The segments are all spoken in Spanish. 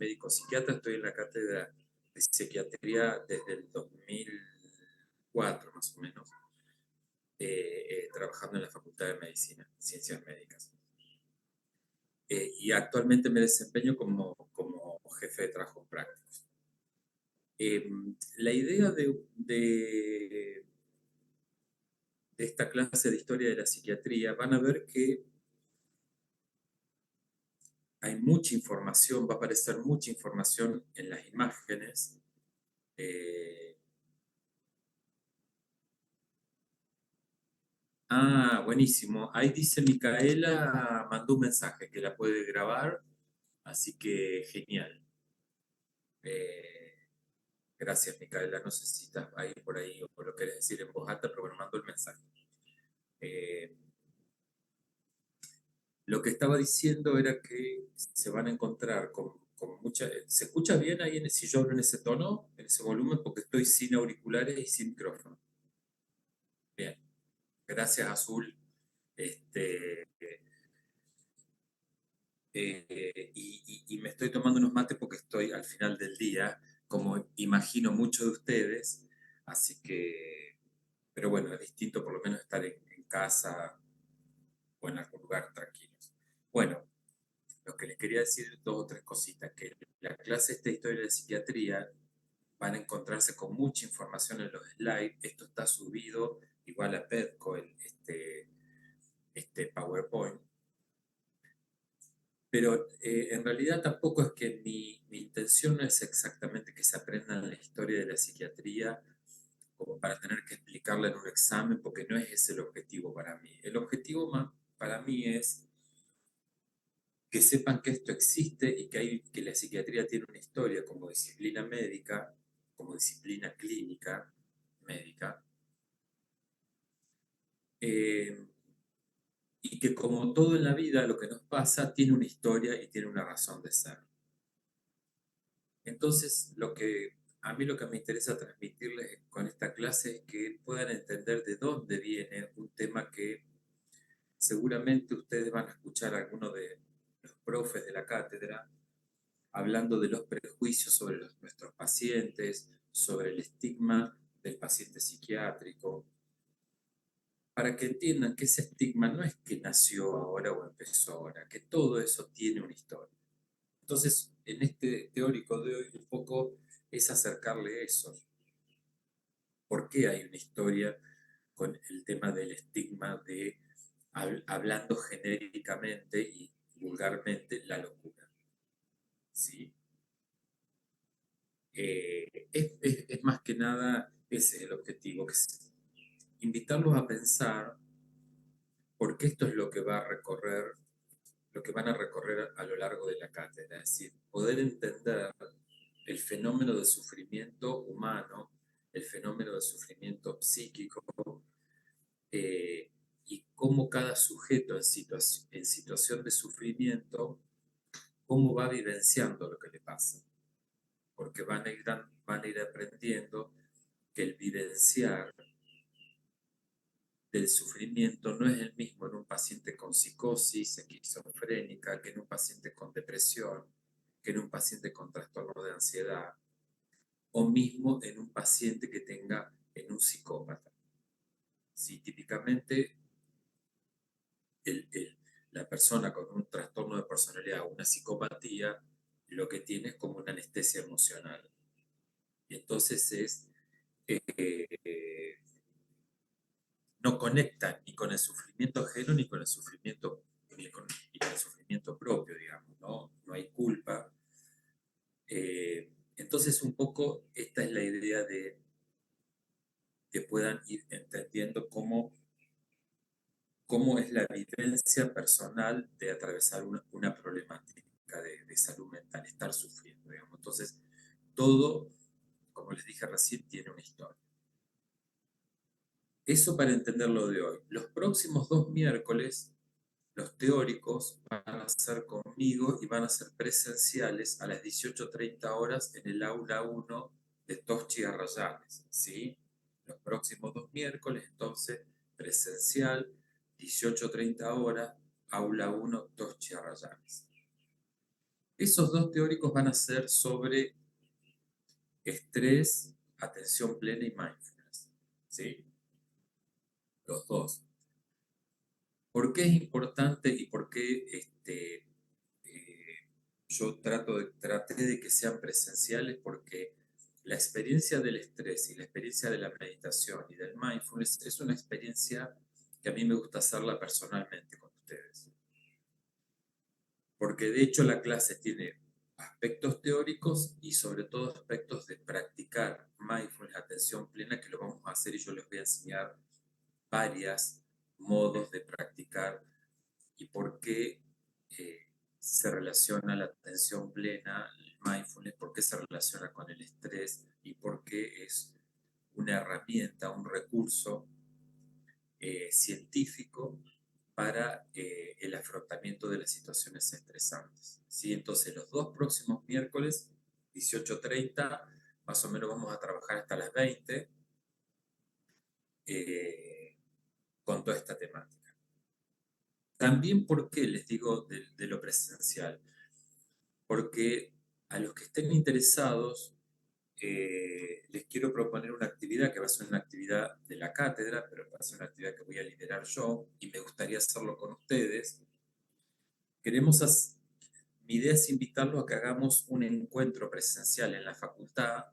médico psiquiatra, estoy en la cátedra de psiquiatría desde el 2004 más o menos, trabajando en la Facultad de Medicina, Ciencias Médicas. Y actualmente me desempeño como jefe de trabajos prácticos. La idea de esta clase de historia de la psiquiatría, van a ver que hay mucha información, va a aparecer mucha información en las imágenes. Buenísimo. Ahí dice Micaela, mandó un mensaje que la puede grabar, así que genial. Gracias, Micaela. No sé si estás ahí por ahí o lo querés decir en voz alta, pero bueno, mandó el mensaje. Lo que estaba diciendo era que se van a encontrar con mucha... ¿Se escucha bien ahí si yo hablo en ese tono, en ese volumen? Porque estoy sin auriculares y sin micrófono. Bien. Gracias, Azul. Y me estoy tomando unos mates porque estoy al final del día, como imagino muchos de ustedes, así que, pero bueno, es distinto por lo menos estar en casa o en algún lugar tranquilos. Bueno, lo que les quería decir, dos o tres cositas, que la clase esta historia de psiquiatría van a encontrarse con mucha información en los slides, esto está subido igual a Pedco, este PowerPoint. Pero en realidad tampoco es que mi intención no es exactamente que se aprendan la historia de la psiquiatría como para tener que explicarla en un examen, porque no es ese el objetivo para mí. El objetivo para mí es que sepan que esto existe y que la psiquiatría tiene una historia como disciplina médica, como disciplina clínica médica, eh, y que como todo en la vida lo que nos pasa tiene una historia y tiene una razón de ser. Entonces, a mí lo que me interesa transmitirles con esta clase es que puedan entender de dónde viene un tema que seguramente ustedes van a escuchar a algunos de los profes de la cátedra hablando de los prejuicios sobre nuestros pacientes, sobre el estigma del paciente psiquiátrico, para que entiendan que ese estigma no es que nació ahora o empezó ahora, que todo eso tiene una historia. Entonces, en este teórico de hoy, un poco es acercarle eso. ¿Por qué hay una historia con el tema del estigma de, hablando genéricamente y vulgarmente, la locura? ¿Sí? Es más que nada, ese es el objetivo, que es invitarlos a pensar, porque esto es lo que va a recorrer, lo que van a recorrer a lo largo de la cátedra, es decir, poder entender el fenómeno de sufrimiento humano, el fenómeno de sufrimiento psíquico, y cómo cada sujeto en situación de sufrimiento, cómo va vivenciando lo que le pasa. Porque van a ir aprendiendo que el vivenciar del sufrimiento no es el mismo en un paciente con psicosis esquizofrénica que en un paciente con depresión, que en un paciente con trastorno de ansiedad, o mismo en un paciente que tenga en un psicópata. Sí, típicamente la persona con un trastorno de personalidad o una psicopatía lo que tiene es como una anestesia emocional. Y entonces no conecta ni con el sufrimiento ajeno ni con el sufrimiento, ni con el sufrimiento propio, digamos, ¿no? No hay culpa. Entonces un poco esta es la idea de que puedan ir entendiendo cómo es la vivencia personal de atravesar una problemática de salud mental, estar sufriendo, digamos. Entonces, todo, como les dije recién, tiene una historia. Eso para entender lo de hoy. Los próximos 2 miércoles, los teóricos van a ser conmigo y van a ser presenciales a las 18:30 horas en el aula 1 de Toschi Arrayanes, ¿sí? Los próximos 2 miércoles, entonces, presencial, 18:30 horas, aula 1, Toschi Arrayanes. Esos dos teóricos van a ser sobre estrés, atención plena y mindfulness. ¿Sí? Los dos. ¿Por qué es importante y por qué yo traté de que sean presenciales? Porque la experiencia del estrés y la experiencia de la meditación y del mindfulness es una experiencia que a mí me gusta hacerla personalmente con ustedes. Porque de hecho la clase tiene aspectos teóricos y sobre todo aspectos de practicar mindfulness, atención plena, que lo vamos a hacer y yo les voy a enseñar varios modos de practicar y por qué se relaciona la atención plena, el mindfulness, por qué se relaciona con el estrés y por qué es una herramienta, un recurso científico para el afrontamiento de las situaciones estresantes. ¿Sí? Entonces, los dos próximos miércoles, 18:30, más o menos vamos a trabajar hasta las 20 con toda esta temática. También, ¿por qué les digo de lo presencial? Porque a los que estén interesados, les quiero proponer una actividad que va a ser una actividad de la cátedra, pero va a ser una actividad que voy a liderar yo y me gustaría hacerlo con ustedes. Mi idea es invitarlos a que hagamos un encuentro presencial en la facultad,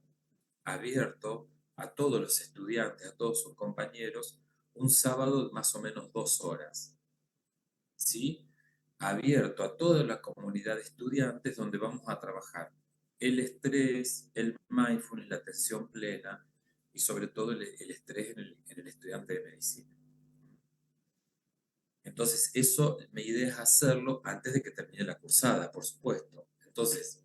abierto a todos los estudiantes, a todos sus compañeros, un sábado más o menos 2 horas, ¿sí? Abierto a toda la comunidad de estudiantes donde vamos a trabajar el estrés, el mindfulness, la atención plena y sobre todo el estrés en el estudiante de medicina. Entonces, eso, mi idea es hacerlo antes de que termine la cursada, por supuesto. Entonces,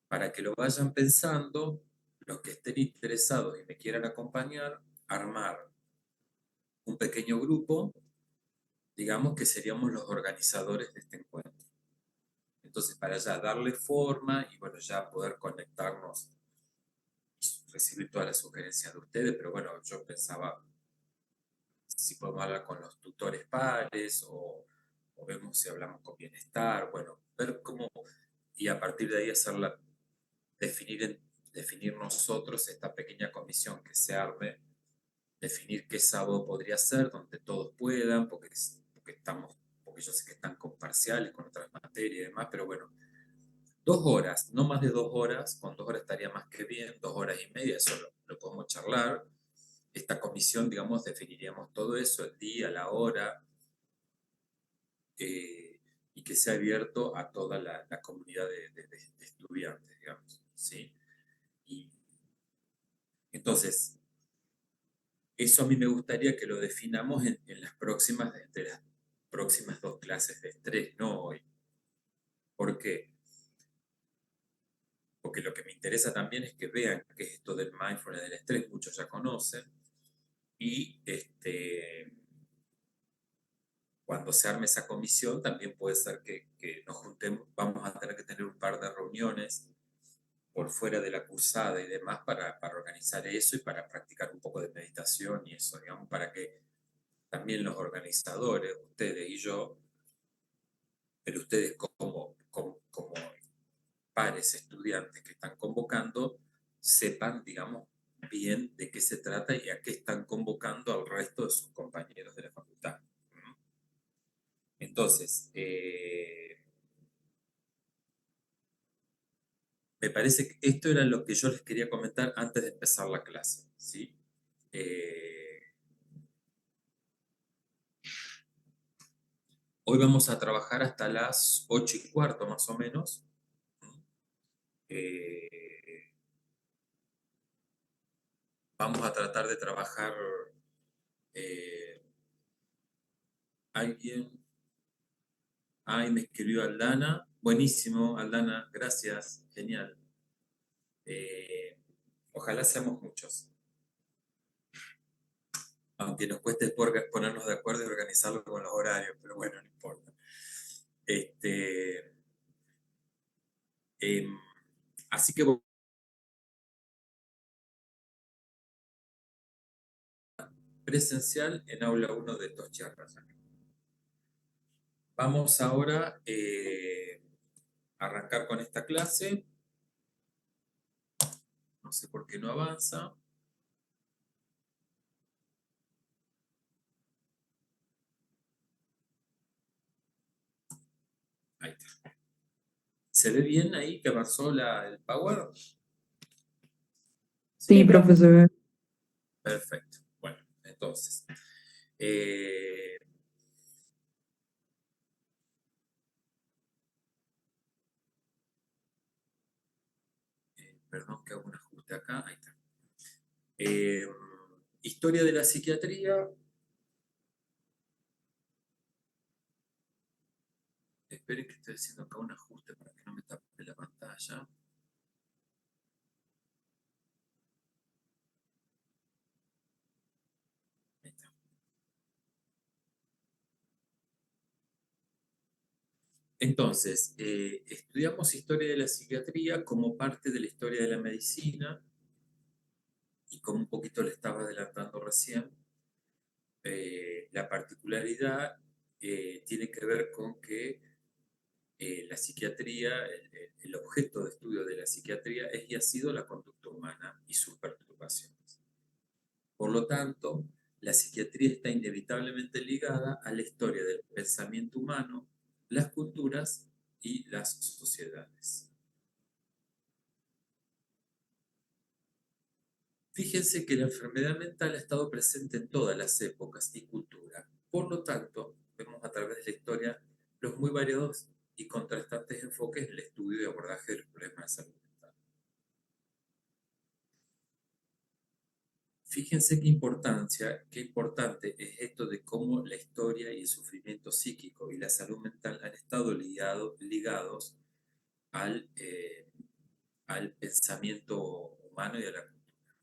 para que lo vayan pensando, los que estén interesados y me quieran acompañar, armar un pequeño grupo, digamos que seríamos los organizadores de este encuentro. Entonces, para ya darle forma y bueno, ya poder conectarnos y recibir todas las sugerencias de ustedes, pero bueno, yo pensaba si podemos hablar con los tutores pares o vemos si hablamos con bienestar, bueno, ver cómo, y a partir de ahí definir nosotros esta pequeña comisión que se arme, definir qué sábado podría ser, donde todos puedan, porque yo sé que están con parciales, con otras materias y demás, pero bueno, 2 horas, no más de 2 horas, con 2 horas estaría más que bien, 2 horas y media, eso lo podemos charlar. Esta comisión, digamos, definiríamos todo eso, el día, la hora, y que sea abierto a toda la comunidad de estudiantes, digamos, ¿sí? Y entonces, eso a mí me gustaría que lo definamos en las entre las próximas 2 clases de estrés, no hoy. ¿Por qué? Porque lo que me interesa también es que vean qué es esto del mindfulness del estrés, muchos ya conocen, y cuando se arme esa comisión también puede ser que nos juntemos, vamos a tener que tener un par de reuniones por fuera de la cursada y demás para organizar eso y para practicar un poco de meditación y eso, digamos, para que también los organizadores, ustedes y yo, pero ustedes como pares estudiantes que están convocando, sepan, digamos, bien de qué se trata y a qué están convocando al resto de sus compañeros de la facultad. Entonces, me parece que esto era lo que yo les quería comentar antes de empezar la clase, ¿sí? Eh, Hoy vamos a trabajar hasta las 8:15 más o menos. Eh, Vamos a tratar de trabajar. eh, Alguien. Ay, me escribió Aldana. Buenísimo, Aldana, gracias. Genial. Eh, Ojalá seamos muchos. Aunque nos cueste ponernos de acuerdo y organizarlo con los horarios, pero bueno, no importa. Este, em, Así que presencial en aula 1 de Tochiarras. Vamos ahora. arrancar con esta clase. No sé por qué no avanza. Ahí está. ¿Se ve bien ahí que avanzó el Power? Sí, ¿Sí? profesor. Perfecto. Bueno, entonces. eh, perdón que hago un ajuste acá. Ahí está. Eh, historia de la psiquiatría. Esperen que estoy haciendo acá un ajuste para que no me tape la pantalla. Ahí está. Entonces, estudiamos historia de la psiquiatría como parte de la historia de la medicina y como un poquito le estaba adelantando recién, la particularidad tiene que ver con que la psiquiatría, el objeto de estudio de la psiquiatría es y ha sido la conducta humana y sus perturbaciones. Por lo tanto, la psiquiatría está inevitablemente ligada a la historia del pensamiento humano, las culturas y las sociedades. Fíjense que la enfermedad mental ha estado presente en todas las épocas y culturas. Por lo tanto, vemos a través de la historia los muy variados y contrastantes enfoques en el estudio y abordaje de los problemas de salud mental. Fíjense qué importante es esto de cómo la historia y el sufrimiento psíquico y la salud mental han estado ligados al pensamiento humano y a la cultura.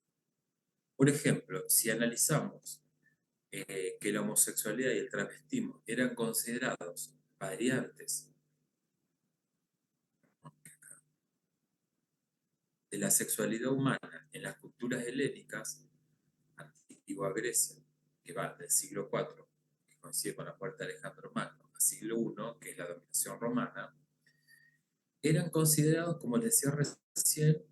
Por ejemplo, si analizamos que la homosexualidad y el travestismo eran considerados variantes de la sexualidad humana en las culturas helénicas, antigua Grecia, que va del siglo IV, que coincide con la muerte de Alejandro Magno, al siglo I, que es la dominación romana, eran considerados, como les decía recién,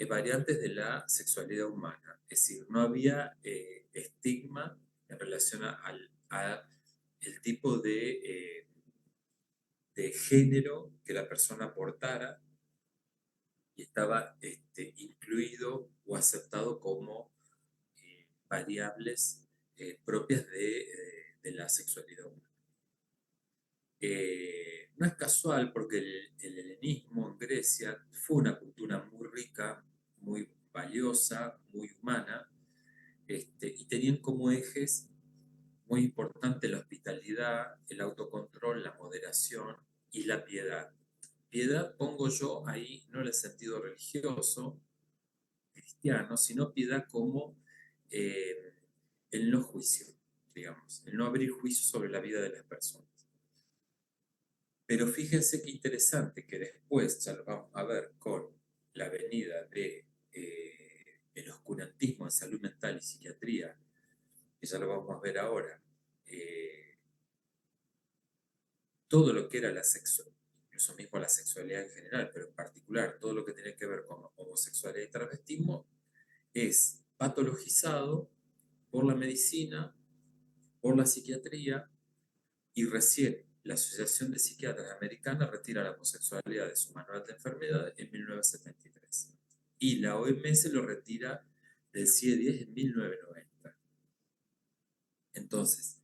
variantes de la sexualidad humana. Es decir, no había estigma en relación a el tipo de género que la persona portara y estaba incluido o aceptado como variables propias de la sexualidad humana. No es casual porque el helenismo en Grecia fue una cultura muy rica, muy valiosa, muy humana, y tenían como ejes muy importantes la hospitalidad, el autocontrol, la moderación y la piedad. Piedad pongo yo ahí no en el sentido religioso, cristiano, sino piedad como eh, el no juicio, digamos, el no abrir juicio sobre la vida de las personas. Pero fíjense qué interesante que después, ya lo vamos a ver con la venida de el oscurantismo en salud mental y psiquiatría, que ya lo vamos a ver ahora, todo lo que era la sexualidad, incluso mismo la sexualidad en general, pero en particular todo lo que tiene que ver con homosexualidad y travestismo, es patologizado por la medicina, por la psiquiatría, y recién la Asociación de Psiquiatras Americana retira la homosexualidad de su manual de enfermedades en 1973. Y la OMS lo retira del CIE-10 en 1990. Entonces,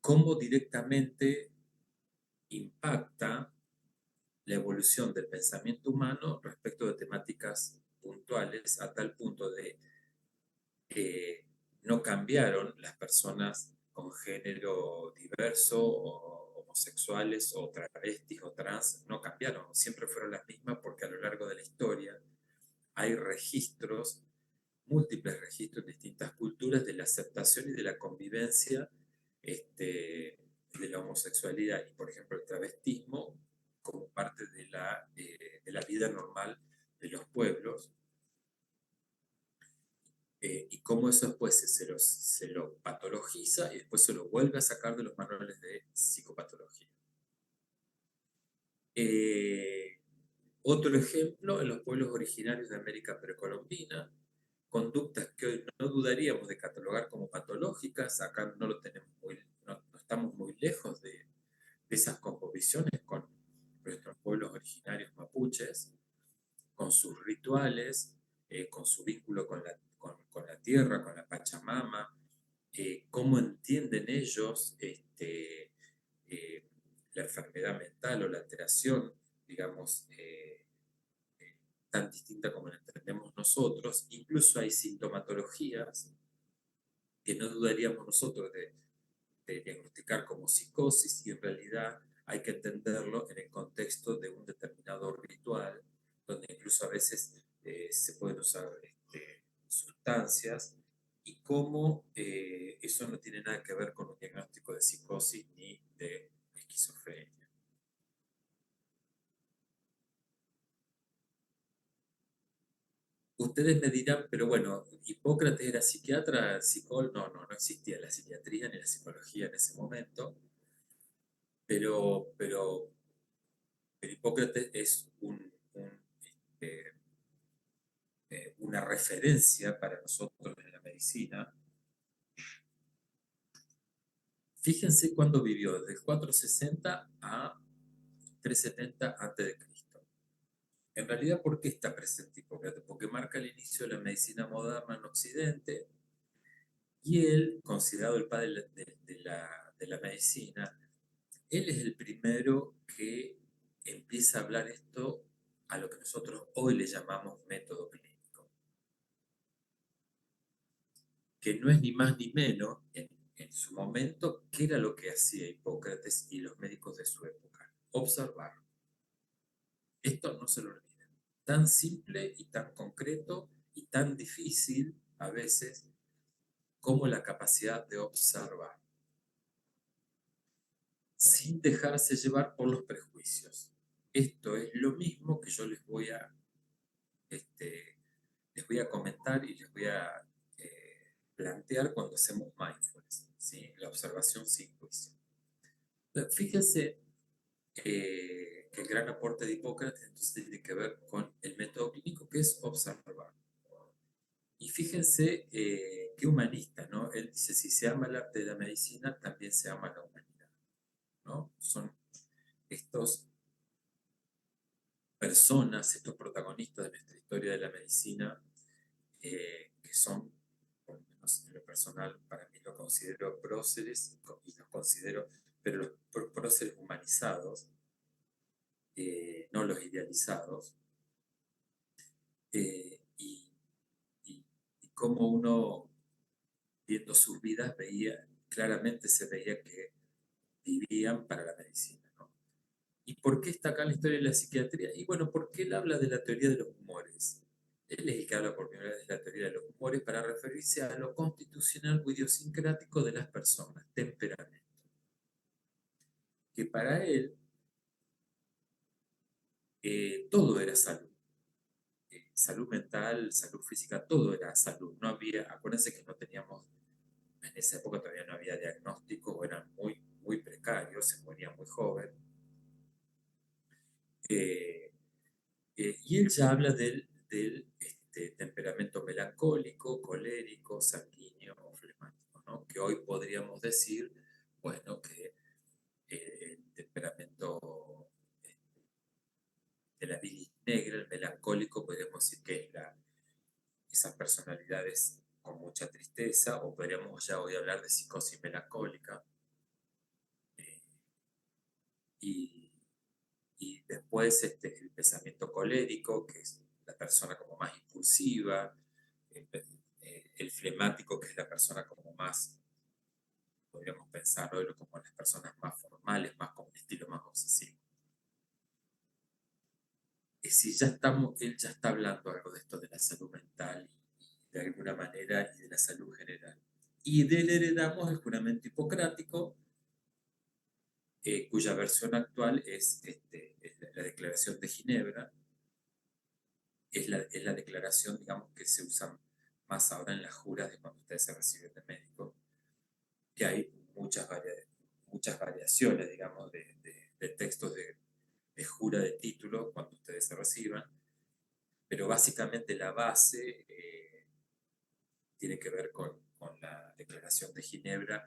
¿cómo directamente impacta la evolución del pensamiento humano respecto de temáticas puntuales a tal punto de que no cambiaron las personas con género diverso o homosexuales o travestis o trans, no cambiaron, siempre fueron las mismas porque a lo largo de la historia hay registros, múltiples registros en distintas culturas de la aceptación y de la convivencia de la homosexualidad y, por ejemplo, el travestismo como parte de la vida normal de los pueblos, y cómo eso después se lo patologiza y después se lo vuelve a sacar de los manuales de psicopatología. Eh, Otro ejemplo, en los pueblos originarios de América precolombina, conductas que hoy no dudaríamos de catalogar como patológicas, acá no lo tenemos no estamos muy lejos de esas cosmovisiones con nuestros pueblos originarios mapuches, con sus rituales, con su vínculo con la tierra, con la Pachamama, cómo entienden ellos eh, la enfermedad mental o la alteración, digamos, tan distinta como la entendemos nosotros. Incluso hay sintomatologías que no dudaríamos nosotros de diagnosticar como psicosis y en realidad hay que entenderlo en el contexto de un determinado ritual, donde incluso a veces se pueden usar sustancias y cómo eso no tiene nada que ver con un diagnóstico de psicosis ni de esquizofrenia. Ustedes me dirán, pero bueno, Hipócrates era psiquiatra, psicólogo, no existía la psiquiatría ni la psicología en ese momento, pero Hipócrates es este, una referencia para nosotros en la medicina. Fíjense cuándo vivió, desde el 460 a 370 a.C. En realidad, ¿por qué está presente Hipócrates? Porque marca el inicio de la medicina moderna en Occidente y él, considerado el padre de la medicina, él es el primero que empieza a hablar esto a lo que nosotros hoy le llamamos método clínico, que no es ni más ni menos en su momento qué era lo que hacía Hipócrates y los médicos de su época. Observar. Esto no se lo olviden. Tan simple y tan concreto y tan difícil a veces como la capacidad de observar, sin dejarse llevar por los prejuicios. Esto es lo mismo que yo este, les voy a comentar y les voy a plantear cuando hacemos mindfulness, ¿sí? La observación sin juicio. Fíjense que el gran aporte de Hipócrates entonces tiene que ver con el método clínico que es observar. Y fíjense qué humanista, ¿no? Él dice, si se ama el arte de la medicina, también se ama la humanidad, ¿no? Son estos personas, estos protagonistas de nuestra historia de la medicina, que son, por lo menos en lo personal, para mí lo considero próceres y los considero, pero los próceres humanizados, no los idealizados, y, y, y cómo uno, viendo sus vidas, veía, claramente se veía que vivían para la medicina, ¿no? ¿Y por qué está acá la historia de la psiquiatría? Y bueno, porque él habla de la teoría de los humores. Él es el que habla por primera vez de la teoría de los humores para referirse a lo constitucional o idiosincrático de las personas, temperamento. Que para él todo era salud. Salud mental, salud física, todo era salud. No había, acuérdense que no teníamos, en esa época todavía no había diagnóstico, eran muy precarios, se moría muy joven. Eh, y él ya habla del temperamento melancólico, colérico, sanguíneo o flemático, ¿no? Que hoy podríamos decir, bueno, que el temperamento de la bilis negra, el melancólico, podríamos decir que es esas personalidades con mucha tristeza, o podríamos ya hoy hablar de psicosis melancólica. eh, y, y después el pensamiento colérico, que es la persona como más impulsiva, el flemático, que es la persona como más, podríamos pensar hoy como las personas más formales, más con un estilo más obsesivo. Es decir, él ya está hablando algo de esto de la salud mental y de alguna manera y de la salud general. Y de él heredamos el juramento hipocrático, cuya versión actual es la Declaración de Ginebra, es la declaración, digamos, que se usa más ahora en las juras de cuando ustedes se reciben de médico, que hay muchas variaciones, digamos, de textos jura de título cuando ustedes se reciban, pero básicamente la base tiene que ver con la Declaración de Ginebra,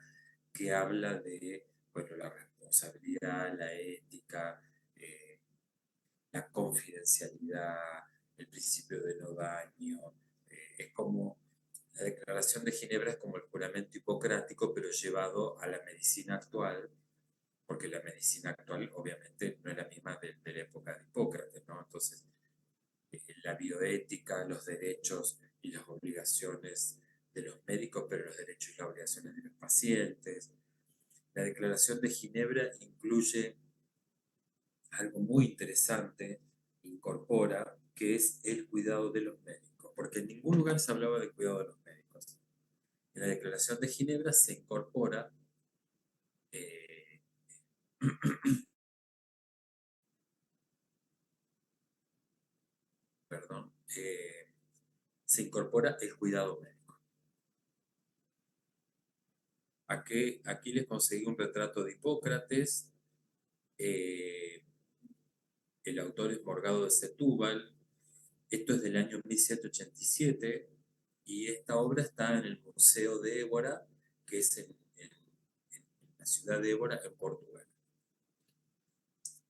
que habla de, bueno, la responsabilidad, la ética, eh, la confidencialidad, el principio de no daño. Es como, la Declaración de Ginebra es como el juramento hipocrático, pero llevado a la medicina actual, porque la medicina actual obviamente no es la misma de la época de Hipócrates, ¿no? Entonces, la bioética, los derechos y las obligaciones de los médicos, pero los derechos y las obligaciones de los pacientes. La Declaración de Ginebra incluye algo muy interesante, incorpora, que es el cuidado de los médicos, porque en ningún lugar se hablaba del cuidado de los médicos. En la Declaración de Ginebra se incorpora, eh, perdón, se incorpora el cuidado médico. Aquí les conseguí un retrato de Hipócrates. eh, el autor es Morgado de Setúbal. Esto es del año 1787 y esta obra está en el Museo de Évora, que es en la ciudad de Évora, en Portugal.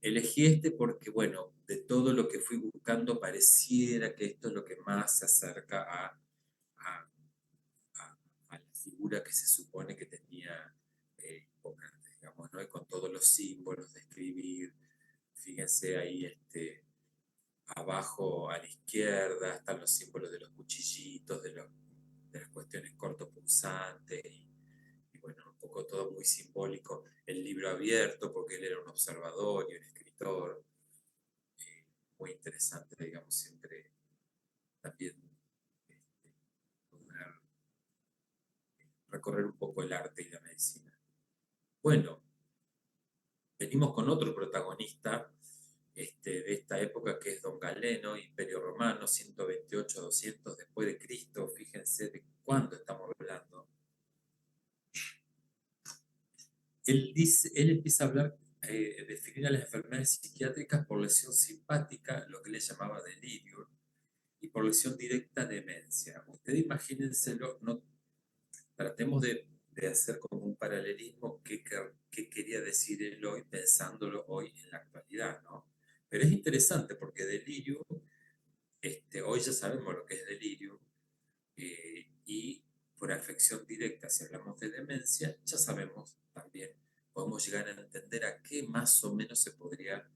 Elegí este porque, bueno, de todo lo que fui buscando, pareciera que esto es lo que más se acerca a, a la figura que se supone que tenía Hipócrates, digamos, ¿no? Y con todos los símbolos de escribir. Fíjense ahí, abajo a la izquierda están los símbolos de los cuchillitos, de las cuestiones cortopunzantes, y bueno, un poco todo muy simbólico. El libro abierto, porque él era un observador y un escritor, muy interesante, digamos, siempre también poder recorrer un poco el arte y la medicina. Bueno, venimos con otro protagonista de esta época, que es Don Galeno, Imperio Romano, 128-200 después de Cristo. Fíjense de cuándo estamos hablando. Él empieza a hablar, definir a las enfermedades psiquiátricas por lesión simpática, lo que le llamaba delirio, y por lesión directa, demencia. Ustedes imagínenselo, no, tratemos de hacer como un paralelismo que quería decir él hoy, pensándolo hoy en la actualidad, ¿no? Pero es interesante porque delirio, hoy ya sabemos lo que es delirio, y por afección directa, si hablamos de demencia, ya sabemos también, podemos llegar a entender a qué más o menos se podría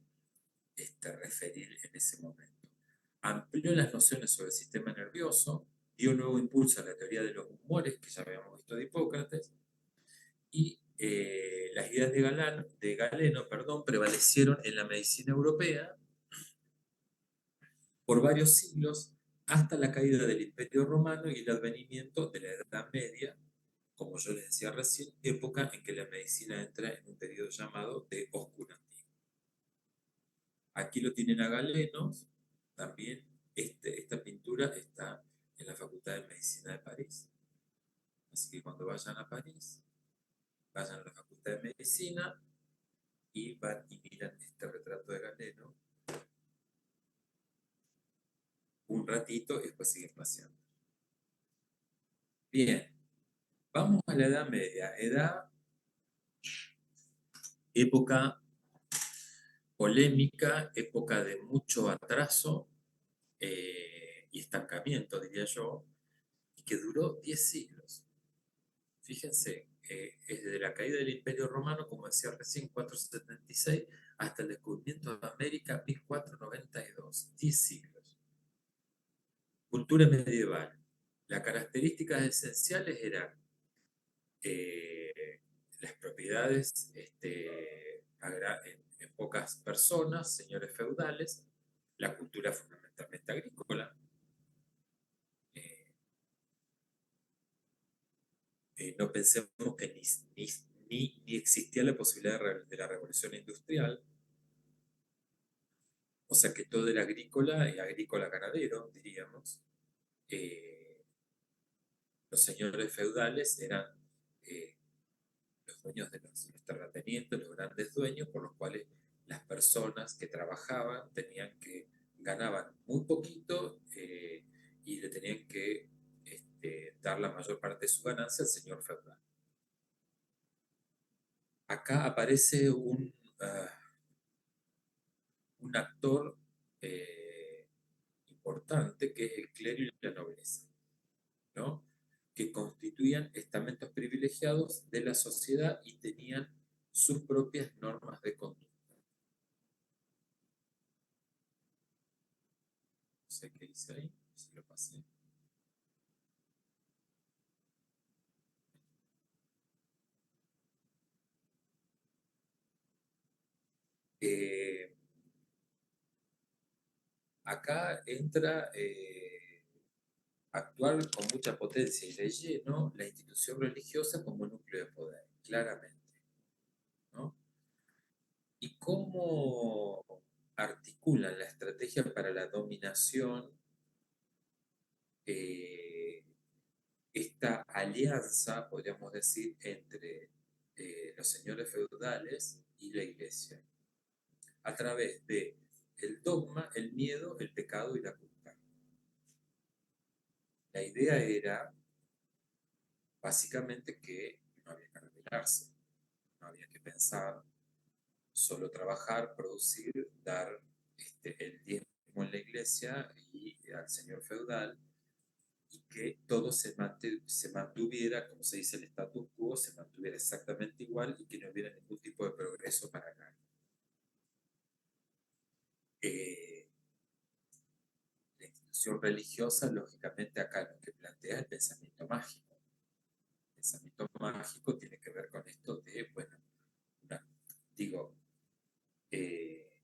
referir en ese momento. Amplió las nociones sobre el sistema nervioso, dio nuevo impulso a la teoría de los humores, que ya habíamos visto de Hipócrates, y las ideas de Galeno, perdón, prevalecieron en la medicina europea por varios siglos, hasta la caída del Imperio Romano y el advenimiento de la Edad Media, como yo les decía recién, época en que la medicina entra en un periodo llamado de oscurantismo. Aquí lo tienen a Galeno, también esta pintura está en la Facultad de Medicina de París. Así que cuando vayan a París, vayan a la Facultad de Medicina y van y miran este retrato de Galeno un ratito y después siguen paseando. Bien, vamos a la Edad Media. Época polémica, época de mucho atraso y estancamiento, diría yo, y que duró 10 siglos. Fíjense, desde la caída del Imperio Romano, como decía recién, 476, hasta el descubrimiento de América, 1492. 10 siglos. Cultura medieval. Las características esenciales eran eh, las propiedades en pocas personas, señores feudales, la cultura fundamentalmente agrícola. eh, no pensemos que ni existía la posibilidad de la revolución industrial, o sea que todo era agrícola y agrícola ganadero, diríamos. Eh, los señores feudales eran eh, los dueños de los terratenientes, los grandes dueños, por los cuales las personas que trabajaban ganaban muy poquito y le tenían que dar la mayor parte de su ganancia al señor feudal. Acá aparece un actor importante que es el clero y la nobleza, ¿no? Que constituían estamentos privilegiados de la sociedad y tenían sus propias normas de conducta. No sé qué dice ahí, si lo pasé. Eh, Acá entra actuar con mucha potencia y de lleno la institución religiosa como núcleo de poder, claramente, ¿no? Y cómo articulan la estrategia para la dominación, eh, esta alianza, podríamos decir, entre los señores feudales y la iglesia, a través de el dogma, el miedo, el pecado y la culpa. La idea era básicamente que no había que rebelarse, no había que pensar, solo trabajar, producir, dar el diezmo en la iglesia y al señor feudal, y que todo se mantuviera, como se dice, el status quo, se mantuviera exactamente igual y que no hubiera ningún tipo de progreso para acá. Eh, la institución religiosa, lógicamente, acá lo que plantea es el pensamiento mágico. El pensamiento mágico tiene que ver con esto de, bueno, una, digo, eh,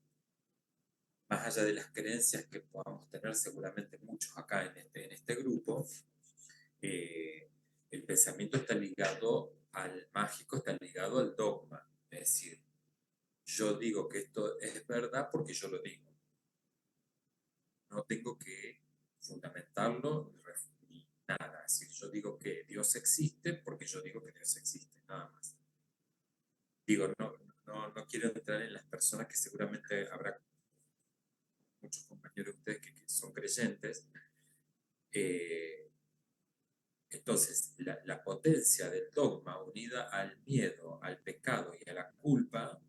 más allá de las creencias que podamos tener seguramente muchos acá en este grupo, eh, el pensamiento está ligado al mágico, está ligado al dogma. Es decir, yo digo que esto es verdad porque yo lo digo. No tengo que fundamentarlo ni nada. Es decir, yo digo que Dios existe porque yo digo que Dios existe, nada más. Digo, no quiero entrar en las personas que seguramente habrá muchos compañeros de ustedes que son creyentes. Eh, entonces, la potencia del dogma unida al miedo, al pecado y a la culpa,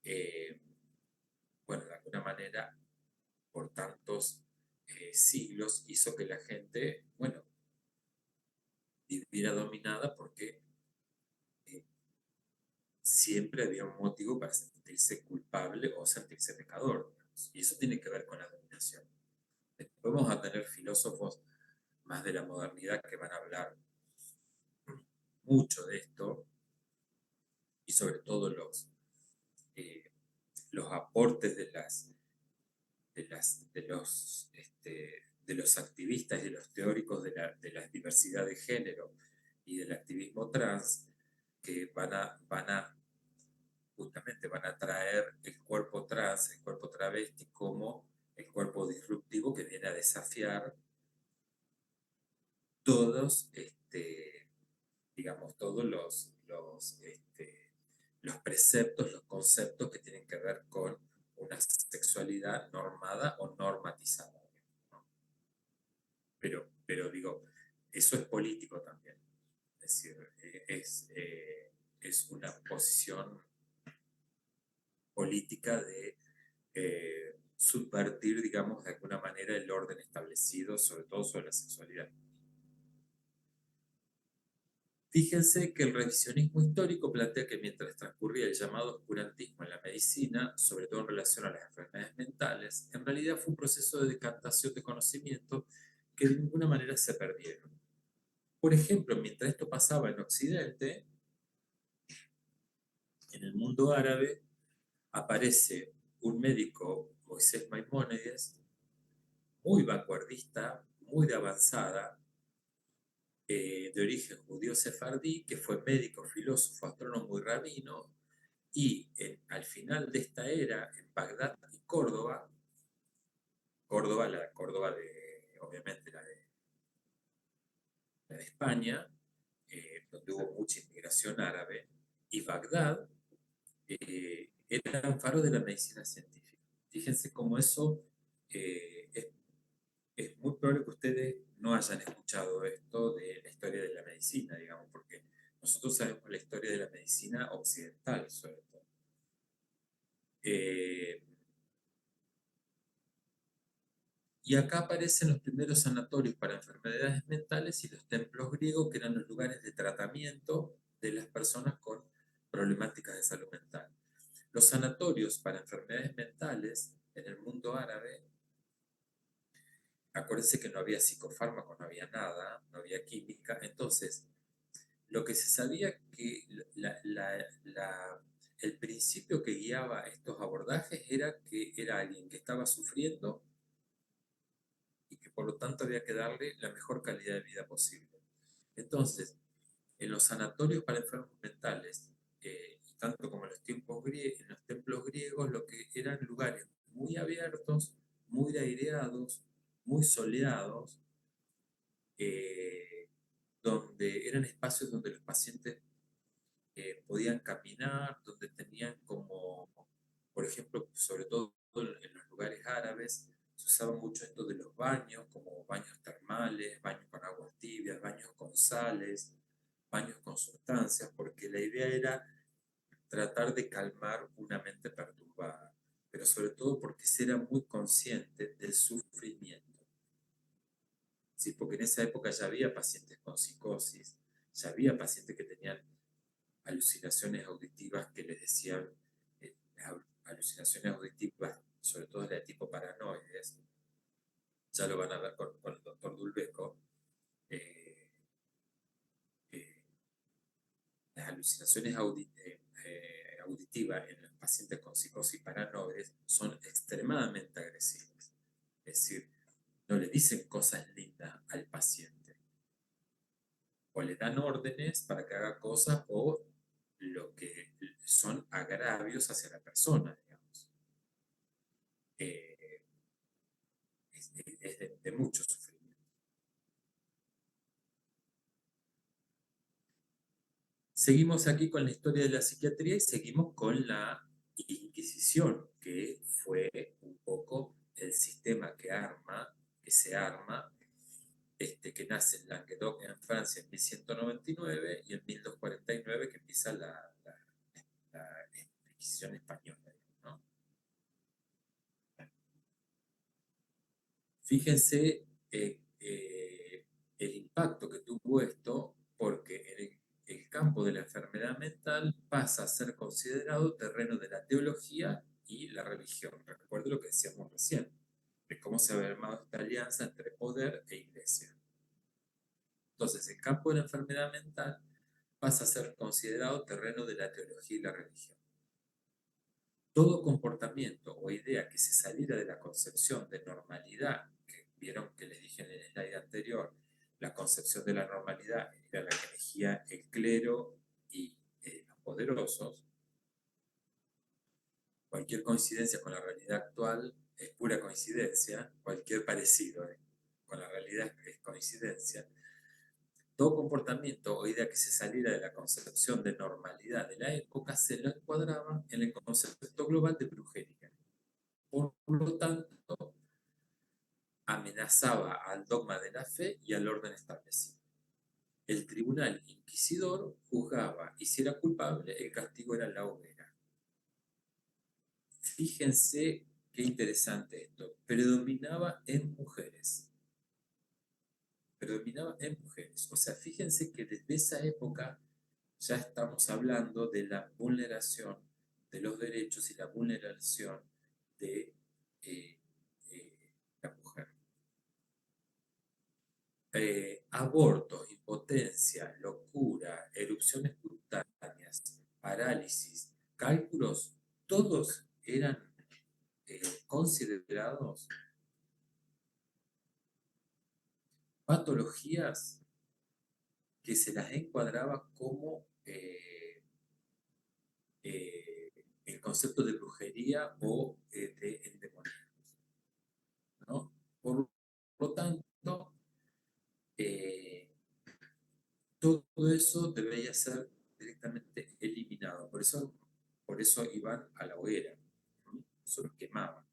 eh, bueno, de alguna manera, por tantos siglos, hizo que la gente, bueno, viviera dominada porque eh, siempre había un motivo para sentirse culpable o sentirse pecador. Digamos. Y eso tiene que ver con la dominación. Después vamos a tener filósofos más de la modernidad que van a hablar mucho de esto y sobre todo eh, los aportes de los activistas y de los teóricos de la diversidad de género y del activismo trans que justamente van a traer el cuerpo trans, el cuerpo travesti como el cuerpo disruptivo que viene a desafiar todos, digamos, todos los preceptos, los conceptos que tienen que ver con una sexualidad normada o normatizada. ¿No? Pero digo, eso es político también. Es decir, es una posición política de subvertir, digamos, de alguna manera el orden establecido, sobre todo sobre la sexualidad. Fíjense que el revisionismo histórico plantea que mientras transcurría el llamado oscurantismo en la medicina, sobre todo en relación a las enfermedades mentales, en realidad fue un proceso de decantación de conocimiento que de ninguna manera se perdieron. Por ejemplo, mientras esto pasaba en Occidente, en el mundo árabe, aparece un médico, Moisés Maimónides, muy vanguardista, muy de avanzada, de origen judío sefardí, que fue médico, filósofo, astrónomo y rabino, y al final de esta era, en Bagdad y Córdoba, la Córdoba obviamente la de España, donde hubo mucha inmigración árabe, y Bagdad, Era un faro de la medicina científica. Fíjense cómo eso es muy probable que ustedes no hayan escuchado esto de la historia de la medicina, digamos, porque nosotros sabemos la historia de la medicina occidental, sobre todo. Eh, y acá aparecen los primeros sanatorios para enfermedades mentales y los templos griegos, que eran los lugares de tratamiento de las personas con problemáticas de salud mental. Los sanatorios para enfermedades mentales en el mundo árabe, acuérdense que no había psicofármacos, no había nada, no había química, entonces lo que se sabía que el principio que guiaba estos abordajes era que era alguien que estaba sufriendo y que por lo tanto había que darle la mejor calidad de vida posible. Entonces, en los sanatorios para enfermos mentales, tanto como en en los templos griegos, lo que eran lugares muy abiertos, muy aireados, muy soleados, eh, donde eran espacios donde los pacientes podían caminar, donde tenían como, por ejemplo, sobre todo en los lugares árabes, se usaba mucho esto de los baños, como baños termales, baños con aguas tibias, baños con sales, baños con sustancias, porque la idea era tratar de calmar una mente perturbada, pero sobre todo porque se era muy consciente del sufrimiento. ¿Sí? Porque en esa época ya había pacientes con psicosis, ya había pacientes que tenían alucinaciones auditivas que les decían, alucinaciones auditivas, sobre todo de tipo paranoides, ya lo van a ver con el doctor Dulbeco, eh, eh, las alucinaciones auditivas en los pacientes con psicosis paranoides son extremadamente agresivas. Es decir, no le dicen cosas lindas al paciente, o le dan órdenes para que haga cosas o lo que son agravios hacia la persona, digamos. Eh, es de mucho sufrimiento. Seguimos aquí con la historia de la psiquiatría y seguimos con la Inquisición, que fue un poco el sistema que se arma, que nace en Languedoc, en Francia, en 1199 y en 1249 que empieza la Inquisición española, ¿no? Fíjense el impacto que tuvo esto, porque el campo de la enfermedad mental pasa a ser considerado terreno de la teología y la religión. Recuerdo lo que decíamos recién, de cómo se había armado esta alianza entre poder e iglesia. Entonces, el campo de la enfermedad mental pasa a ser considerado terreno de la teología y la religión. Todo comportamiento o idea que se saliera de la concepción de normalidad, que vieron que les dije en el slide anterior, la concepción de la normalidad era la que elegía el clero y los poderosos, cualquier coincidencia con la realidad actual es pura coincidencia, cualquier parecido con la realidad es coincidencia. Todo comportamiento o idea que se saliera de la concepción de normalidad de la época se lo encuadraba en el concepto global de brujería. Por lo tanto, amenazaba al dogma de la fe y al orden establecido. El tribunal inquisidor juzgaba y si era culpable, el castigo era la hoguera. Fíjense qué interesante esto. Predominaba en mujeres. Predominaba en mujeres. O sea, fíjense que desde esa época ya estamos hablando de la vulneración de los derechos y la vulneración de eh, eh, la mujer. Abortos, impotencia, locura, erupciones cutáneas, parálisis, cálculos, todos eran considerados patologías que se las encuadraba como el concepto de brujería o de endemoniados, ¿no? Por lo tanto, eh, todo eso debería ser directamente eliminado. Por por eso iban a la hoguera, ¿no? Eso los quemaban.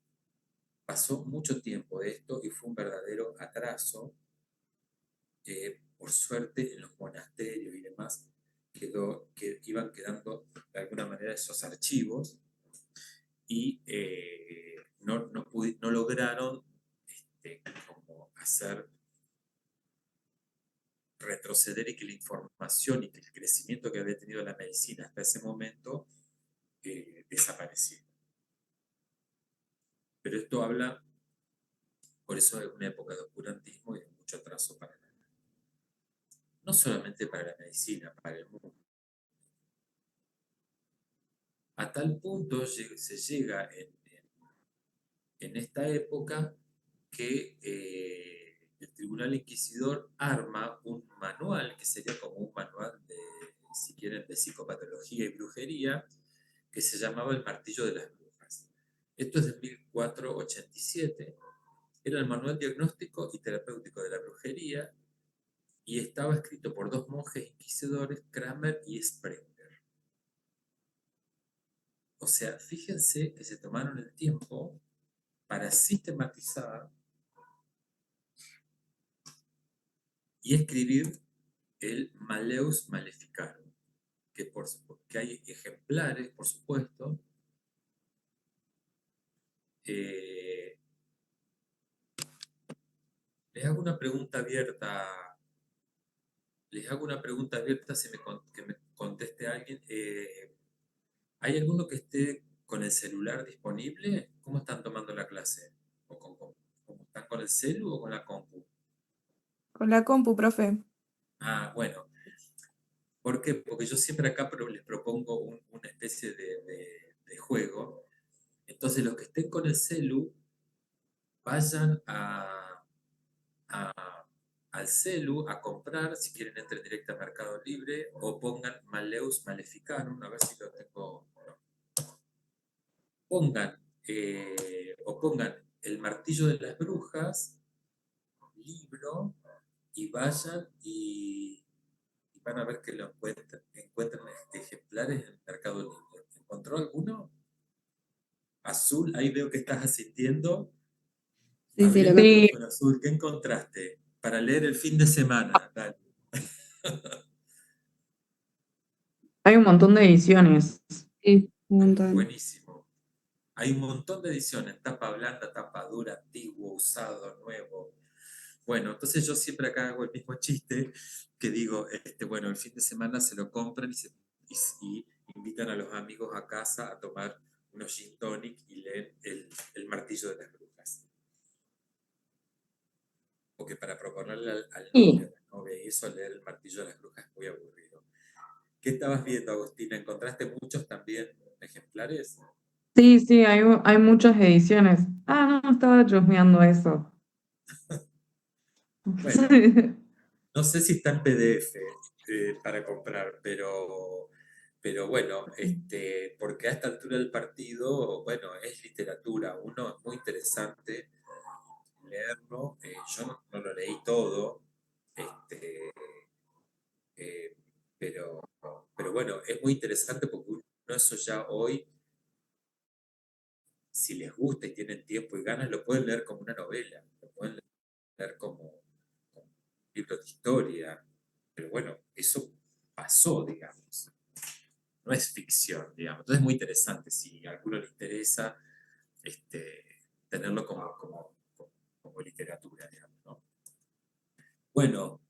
Pasó mucho tiempo de esto y fue un verdadero atraso. Por suerte, en los monasterios y demás, que iban quedando de alguna manera esos archivos y no lograron como hacer retroceder y que la información y que el crecimiento que había tenido la medicina hasta ese momento desapareciera. Pero esto habla, por eso es una época de oscurantismo y de mucho atraso para no solamente para la medicina, para el mundo. A tal punto se llega en esta época que el Tribunal Inquisidor arma un manual, que sería como un manual de, si quieren, de psicopatología y brujería, que se llamaba El Martillo de las Brujas. Esto es de 1487, era el manual diagnóstico y terapéutico de la brujería y estaba escrito por dos monjes inquisidores, Kramer y Sprenger. O sea, fíjense que se tomaron el tiempo para sistematizar y escribir el Maleus Maleficarum, que hay ejemplares, por supuesto. Eh, les hago una pregunta abierta, que me conteste alguien. ¿Hay alguno que esté con el celular disponible? ¿Cómo están tomando la clase? ¿Cómo están con el celu o con la compu? Con la compu, profe. Ah, bueno. ¿Por qué? Porque yo siempre acá les propongo una especie de juego. Entonces, los que estén con el celu, vayan a- al celu a comprar, si quieren entren directo a Mercado Libre, o pongan Maleus Maleficarum, a ver si lo tengo. No. Pongan El Martillo de las Brujas, libro, y vayan y van a ver que lo encuentran ejemplares en Mercado Libre. ¿Encontró alguno? Azul, ahí veo que estás asintiendo. Sí, Abrí sí, el lo que... micrófono, Azul, ¿qué encontraste? Para leer el fin de semana. Dale. Hay un montón de ediciones. Sí, un montón. Buenísimo. Hay un montón de ediciones, tapa blanda, tapa dura, antiguo, usado, nuevo. Bueno, entonces yo siempre acá hago el mismo chiste que digo, bueno, el fin de semana se lo compran y invitan a los amigos a casa a tomar unos gin tonic y leen el Martillo de las Brujas. Porque para proponerle al novio, Sí, a la novia y eso, leer el Martillo de las Brujas es muy aburrido. ¿Qué estabas viendo, Agostina? ¿Encontraste muchos también ejemplares? sí, sí, hay muchas ediciones. Ah, no, estaba chusmeando eso. Bueno, no sé si está en PDF para comprar, pero bueno, porque a esta altura del partido, bueno, es literatura, uno es muy interesante leerlo. Yo no lo leí todo, este, eh, pero, pero bueno, es muy interesante porque uno eso ya hoy, si les gusta y tienen tiempo y ganas, lo pueden leer como una novela, lo pueden leer como un libro de historia, pero bueno, eso pasó, digamos, no es ficción, digamos. Entonces es muy interesante, si a alguno le interesa este, tenerlo como literatura, digamos, ¿no? Bueno,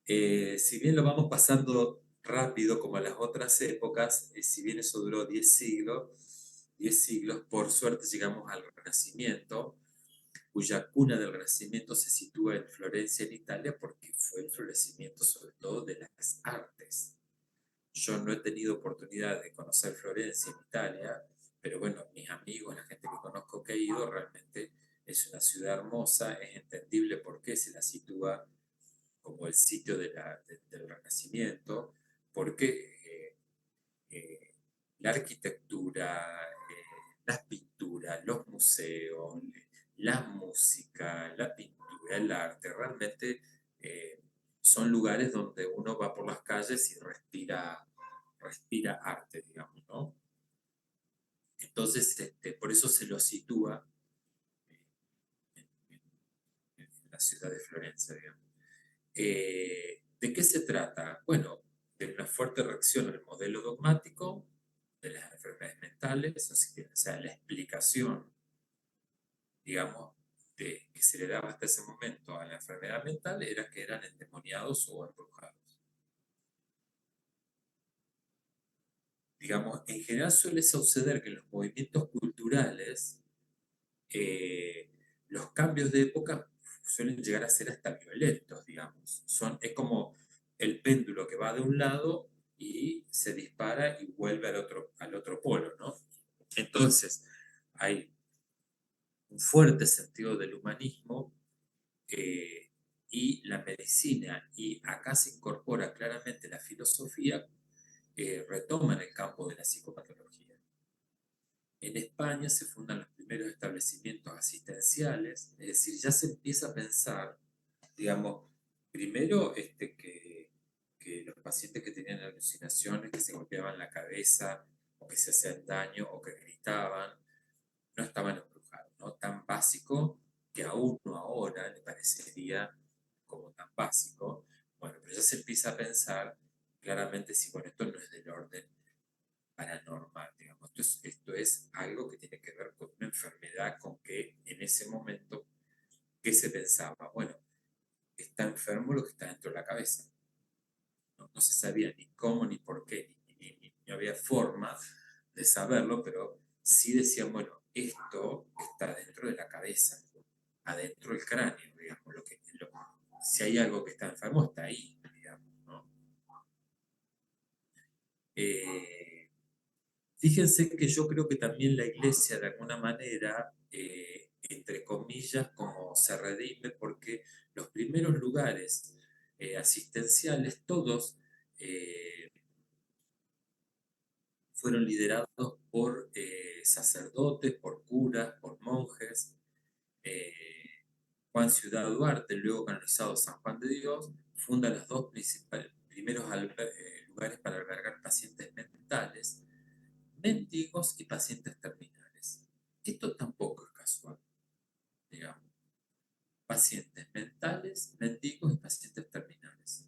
si bien lo vamos pasando rápido como a las otras épocas, si bien eso duró 10 siglos, por suerte llegamos al Renacimiento, cuya cuna del Renacimiento se sitúa en Florencia, en Italia, porque fue el florecimiento sobre todo de las artes. Yo no he tenido oportunidad de conocer Florencia en Italia, pero bueno, mis amigos, la gente que conozco que ha ido, realmente es una ciudad hermosa, es entendible por qué se la sitúa como el sitio del Renacimiento, porque la arquitectura, las pinturas, los museos, la música, la pintura, el arte, realmente son lugares donde uno va por las calles y respira arte, digamos, ¿no? Entonces, por eso se lo sitúa en, en la ciudad de Florencia, digamos. ¿De qué se trata? Bueno, de una fuerte reacción al modelo dogmático de las enfermedades mentales, o sea, la explicación, digamos, que se le daba hasta ese momento a la enfermedad mental era que eran endemoniados o embrujados. Digamos, en general suele suceder que en los movimientos culturales eh, los cambios de época suelen llegar a ser hasta violentos, digamos. Es como el péndulo que va de un lado y se dispara y vuelve al otro polo, ¿no? Entonces, hay un fuerte sentido del humanismo eh, y la medicina, y acá se incorpora claramente la filosofía, retoman el campo de la psicopatología. En España se fundan los primeros establecimientos asistenciales, es decir, ya se empieza a pensar, digamos, primero que los pacientes que tenían alucinaciones, que se golpeaban la cabeza, o que se hacían daño, o que gritaban, no estaban embrujados, ¿no? Tan básico que a uno ahora le parecería como tan básico. Bueno, pero ya se empieza a pensar claramente si, bueno, esto no es del orden paranormal, digamos. Esto es algo que tiene que ver con una enfermedad con que en ese momento, ¿qué se pensaba? Bueno, está enfermo lo que está dentro de la cabeza. No, no se sabía ni cómo, ni por qué, ni había forma de saberlo, pero sí decían, bueno, esto está dentro de la cabeza, adentro del cráneo, digamos. Si hay algo que está enfermo, está ahí, digamos, ¿no? Eh, Fíjense que yo creo que también la iglesia de alguna manera, entre comillas, como se redime, porque los primeros lugares asistenciales, todos eh, fueron liderados por sacerdotes, por curas, por monjes. Eh, Juan Ciudad Duarte, luego canonizado San Juan de Dios, funda los dos primeros lugares para albergar pacientes mentales, mendigos y pacientes terminales. Esto tampoco es casual, digamos. Pacientes mentales, mendigos y pacientes terminales.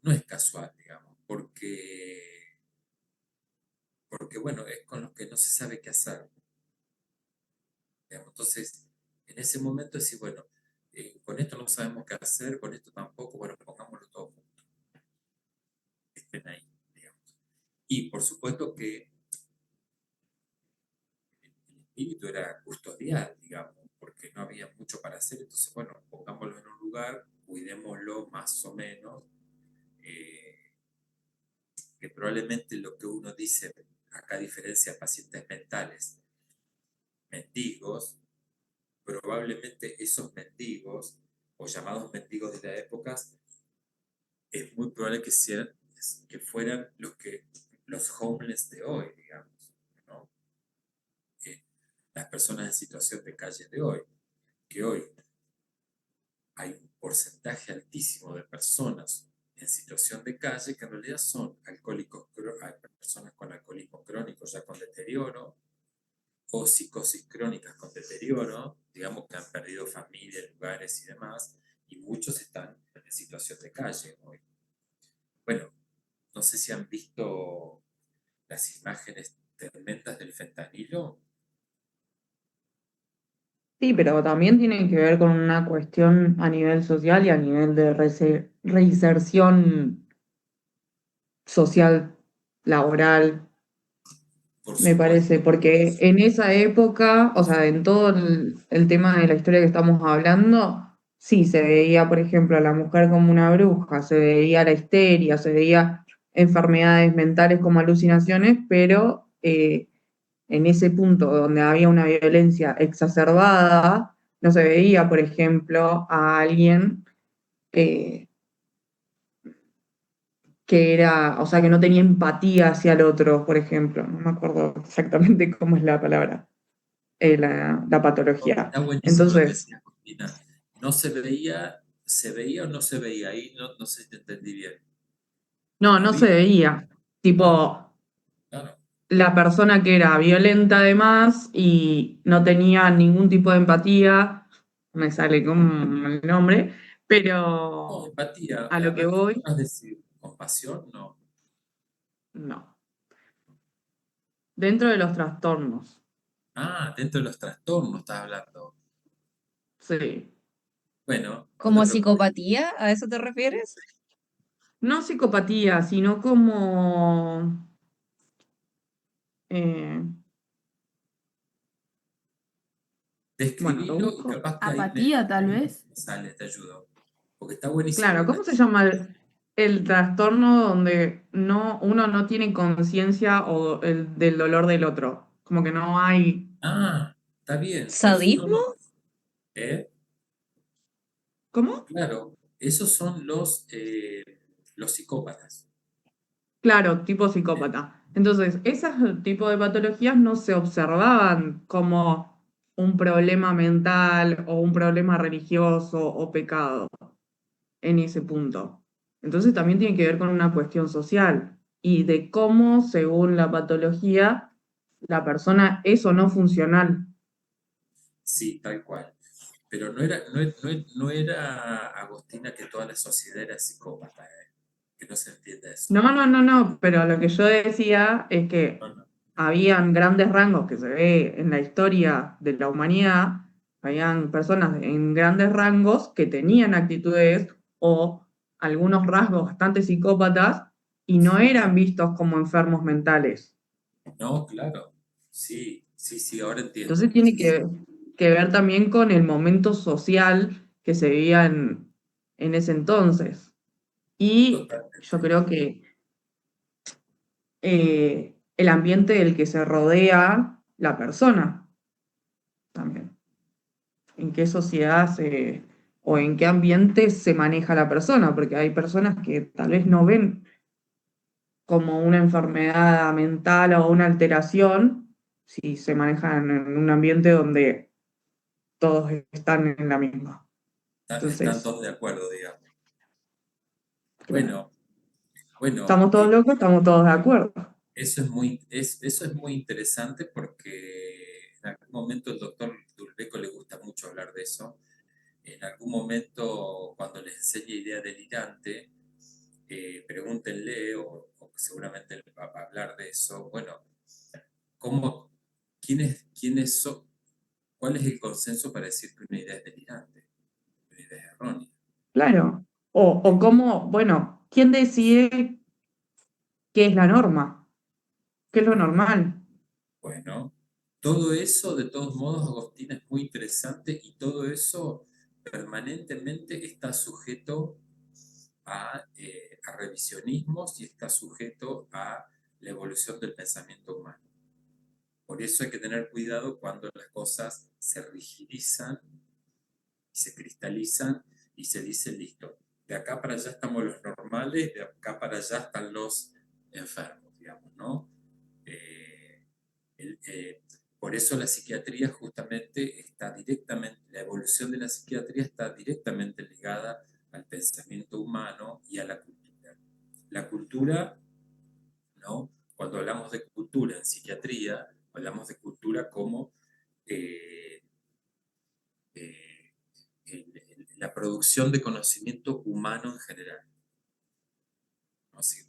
No es casual, digamos, porque bueno, es con los que no se sabe qué hacer. Digamos. Entonces, en ese momento decir, bueno, con esto no sabemos qué hacer, con esto tampoco, bueno, pongámoslo todo junto, estén ahí, digamos. Y por supuesto que el espíritu era custodial, digamos, porque no había mucho para hacer, entonces, bueno, pongámoslo en un lugar, cuidémoslo más o menos, eh, que probablemente lo que uno dice, acá a diferencia de pacientes mentales, mendigos, probablemente esos mendigos, o llamados mendigos de la época, es muy probable que fueran los homeless de hoy, digamos, ¿no? Eh, las personas en situación de calle de hoy, que hoy hay un porcentaje altísimo de personas en situación de calle que en realidad son alcohólicos, hay personas con alcoholismo crónico ya con deterioro, o psicosis crónicas con deterioro, digamos que han perdido familia, lugares y demás, y muchos están en situación de calle hoy. Bueno, no sé si han visto las imágenes tremendas del fentanilo. Sí, pero también tiene que ver con una cuestión a nivel social y a nivel de reinserción social, laboral, Por me parece, supuesto, porque en esa época, o sea, en todo el tema de la historia que estamos hablando, sí, se veía, por ejemplo, a la mujer como una bruja, se veía la histeria, se veía enfermedades mentales como alucinaciones, pero en ese punto donde había una violencia exacerbada, no se veía, por ejemplo, a alguien eh, que era, o sea, que no tenía empatía hacia el otro, por ejemplo. No me acuerdo exactamente cómo es la palabra, la patología. está buenísimo lo que Entonces, decías, Cristina. No se veía o no se veía, ahí no, no sé si te entendí bien. no, No no se había, veía. no, Tipo, claro. la persona que era violenta además y no tenía ningún tipo de empatía, me sale como el nombre, No, pero empatía, a lo ¿a que qué voy, querrás decir? ¿Compasión? No. no. Dentro de los trastornos, Ah, dentro de los trastornos estás hablando. sí. Bueno, no te ¿Como preocupes. psicopatía? ¿A eso te refieres? No psicopatía, sino como, eh, bueno, lo Describilo y busco. capaz que Apatía, tal vez. me sale, te ayudo. Porque está buenísimo Claro, lo que ¿cómo se decís. llama el trastorno donde uno no tiene conciencia del dolor del otro? Como que no hay. Ah, está bien. Esos son ¿Sadismo? ¿eh? ¿Cómo? Claro, esos son los psicópatas. Claro, tipo ¿Eh? psicópata. Entonces, ese tipo de patologías no se observaban como un problema mental o un problema religioso o pecado en ese punto. Entonces también tiene que ver con una cuestión social y de cómo, según la patología, la persona es o no funcional. Sí, tal cual. Pero no era, Agostina, que toda la sociedad era psicópata, que no se entienda eso. No, no, no, no, pero lo que yo decía es que No, no. habían grandes rangos que se ve en la historia de la humanidad, habían personas en grandes rangos que tenían actitudes o algunos rasgos bastante psicópatas y no eran vistos como enfermos mentales. No, claro. Sí, sí, sí, ahora Entonces entiendo. tiene Sí, sí. que ver también con el momento social que se vivía en ese entonces. Y yo Totalmente. creo que el ambiente del que se rodea la persona también. En qué sociedad o en qué ambiente se maneja la persona, porque hay personas que tal vez no ven como una enfermedad mental o una alteración si se manejan en un ambiente donde todos están en la misma. Están Entonces, todos de acuerdo, digamos. claro, Bueno, bueno, estamos todos locos, estamos todos de acuerdo. eso es muy interesante porque en algún momento el doctor Dulbeco le gusta mucho hablar de eso. En algún momento, cuando les enseñe idea delirante, pregúntenle, o seguramente él va a hablar de eso. Bueno, ¿cómo, quiénes son? ¿Cuál es el consenso para decir que una idea es delirante? Una idea es errónea. Claro. O cómo, bueno, ¿quién decide qué es la norma? ¿Qué es lo normal? Bueno, todo eso, de todos modos, Agostina, es muy interesante y todo eso permanentemente está sujeto a revisionismos y está sujeto a la evolución del pensamiento humano. Por eso hay que tener cuidado cuando las cosas se rigidizan y se cristalizan y se dice, listo, de acá para allá estamos los normales, de acá para allá están los enfermos, digamos, ¿no? Eh, el, eh, por eso la psiquiatría justamente está directamente, la evolución de la psiquiatría está directamente ligada al pensamiento humano y a la cultura. La cultura, ¿no? Cuando hablamos de cultura en psiquiatría, hablamos de cultura como eh, eh, la producción de conocimiento humano en general, ¿no? Así,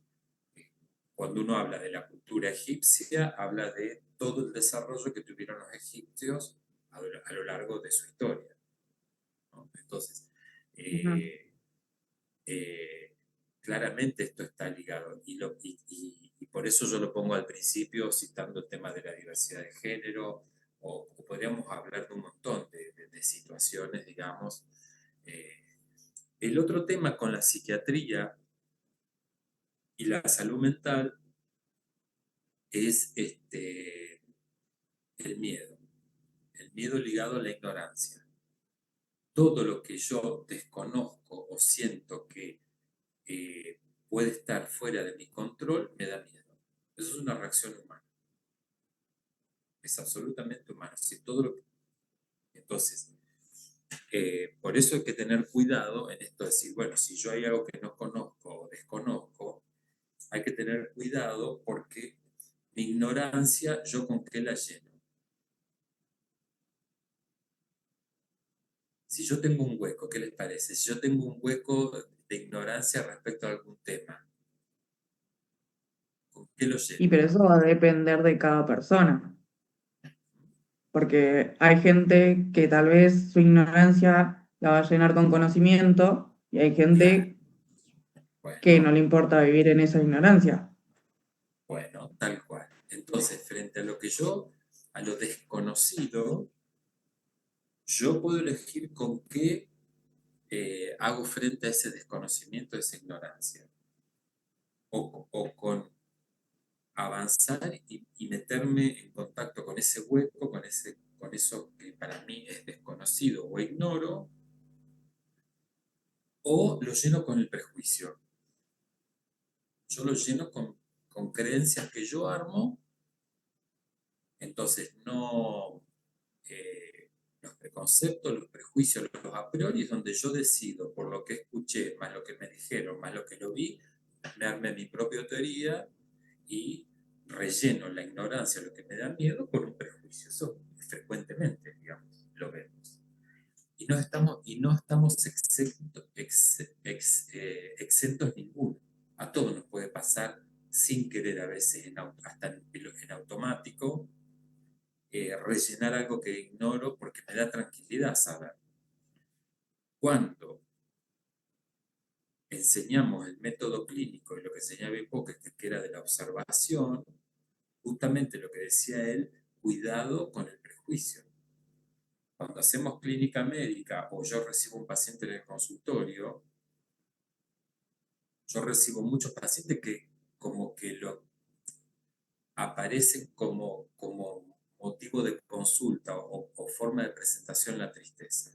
cuando uno habla de la cultura egipcia, habla de todo el desarrollo que tuvieron los egipcios a lo largo de su historia, ¿no? Entonces, Ujú. eh, eh, claramente esto está ligado y por eso yo lo pongo al principio citando el tema de la diversidad de género o podríamos hablar de un montón de situaciones, digamos. Eh, el otro tema con la psiquiatría y la salud mental es el miedo ligado a la ignorancia. Todo lo que yo desconozco o siento que puede estar fuera de mi control me da miedo. Eso es una reacción humana, es absolutamente humana. Si todo lo que... Entonces, por eso hay que tener cuidado en esto de decir, bueno, si yo hay algo que no conozco o desconozco, hay que tener cuidado porque Mi ignorancia, ¿yo con qué la lleno? Si yo tengo un hueco, ¿qué les parece? Si yo tengo un hueco de ignorancia respecto a algún tema, ¿con qué lo Y lleno? pero eso va a depender de cada persona, porque hay gente que tal vez su ignorancia la va a llenar con conocimiento y hay Claro, gente que no bueno, le importa vivir en esa ignorancia. bueno, tal cual. Entonces, frente a a lo desconocido, yo puedo elegir con qué hago frente a ese desconocimiento, a esa ignorancia. O con avanzar y meterme en contacto con ese hueco, con eso que para mí es desconocido o ignoro, o lo lleno con el prejuicio. Yo lo lleno con creencias que yo armo, entonces no los preconceptos, los prejuicios, los a priori es donde yo decido por lo que escuché, más lo que me dijeron, más lo que lo vi, me armé mi propia teoría y relleno la ignorancia, lo que me da miedo, con un prejuicio. Eso frecuentemente, digamos, lo vemos. Y no estamos exentos ninguno. A todos nos puede pasar sin querer a veces, hasta en automático, rellenar algo que ignoro porque me da tranquilidad saber. Cuando enseñamos el método clínico y lo que enseñaba Hipócrates, que era de la observación, justamente lo que decía él, cuidado con el prejuicio. Cuando hacemos clínica médica o yo recibo un paciente en el consultorio, yo recibo muchos pacientes que como que lo aparecen como motivo de consulta o forma de presentación la tristeza.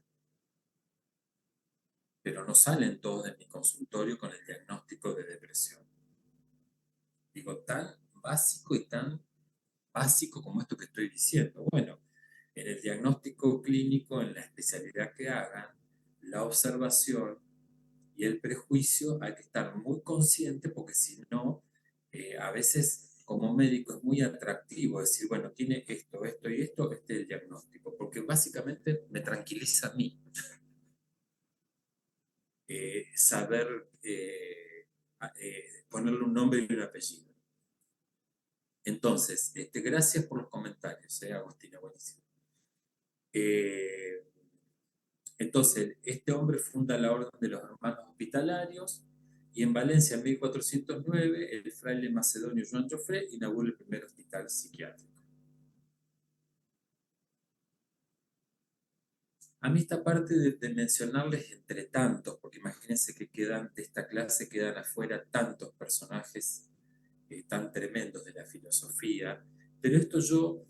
Pero no salen todos de mi consultorio con el diagnóstico de depresión. Digo, tan básico y tan básico como esto que estoy diciendo. Bueno, en el diagnóstico clínico, en la especialidad que hagan, la observación y el prejuicio hay que estar muy consciente porque si no, a veces como médico es muy atractivo decir, bueno, tiene esto, esto y esto, este es el diagnóstico, porque básicamente me tranquiliza a mí saber ponerle un nombre y un apellido. Entonces, gracias por los comentarios, Agustina, buenísimo. Entonces, este hombre funda la Orden de los Hermanos Hospitalarios y en Valencia, en 1409, el fraile macedonio Joan Joffre inaugura el primer hospital psiquiátrico. A mí esta parte de mencionarles entre tantos, porque imagínense que quedan de esta clase, quedan afuera tantos personajes tan tremendos de la filosofía, pero esto yo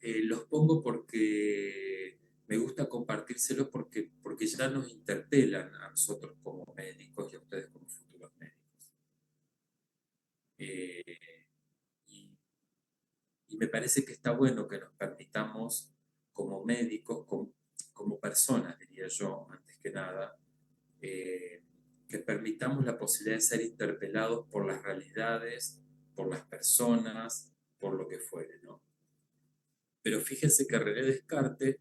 los pongo porque me gusta compartírselos porque ya nos interpelan a nosotros como médicos y a ustedes como futuros médicos. Eh, y, y, me parece que está bueno que nos permitamos como médicos, como personas, diría yo, antes que nada, que permitamos la posibilidad de ser interpelados por las realidades, por las personas, por lo que fuere, ¿no? Pero fíjense que René Descartes,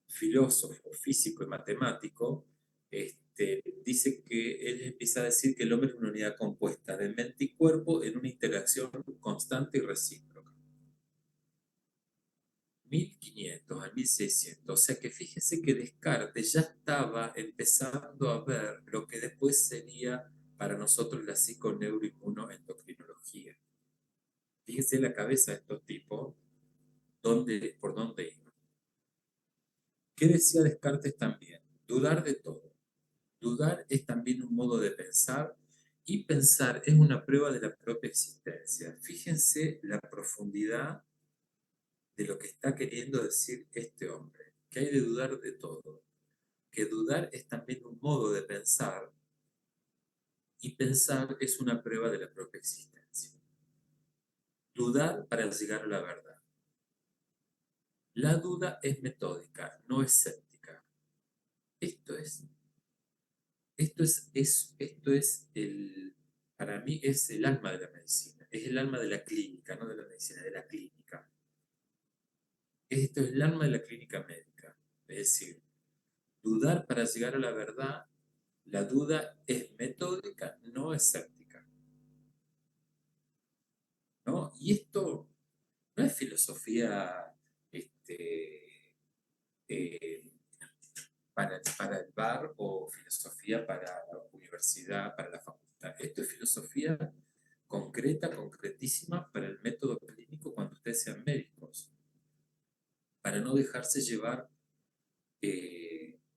filósofo, físico y matemático, dice que él empieza a decir que el hombre es una unidad compuesta de mente y cuerpo en una interacción constante y recíproca. 1500 al 1600, o sea que fíjese que Descartes ya estaba empezando a ver lo que después sería para nosotros la psiconeuroinmunoendocrinología. Fíjese la cabeza de estos tipos, por dónde iban. ¿Qué decía Descartes también? Dudar de todo. Dudar es también un modo de pensar y pensar es una prueba de la propia existencia. Fíjense la profundidad de lo que está queriendo decir este hombre, que hay de dudar de todo, que dudar es también un modo de pensar y pensar es una prueba de la propia existencia. Dudar para llegar a la verdad. La duda es metódica, no escéptica. Esto es para mí es el alma de la medicina. es el alma de la clínica, no de la medicina, de la clínica. Esto es el alma de la clínica médica. Es decir, dudar para llegar a la verdad, la duda es metódica, no escéptica. ¿No? Y esto no es filosofía eh, para el bar o filosofía para la universidad, para la facultad. Esto es filosofía concreta, concretísima para el método clínico cuando ustedes sean médicos, para no dejarse llevar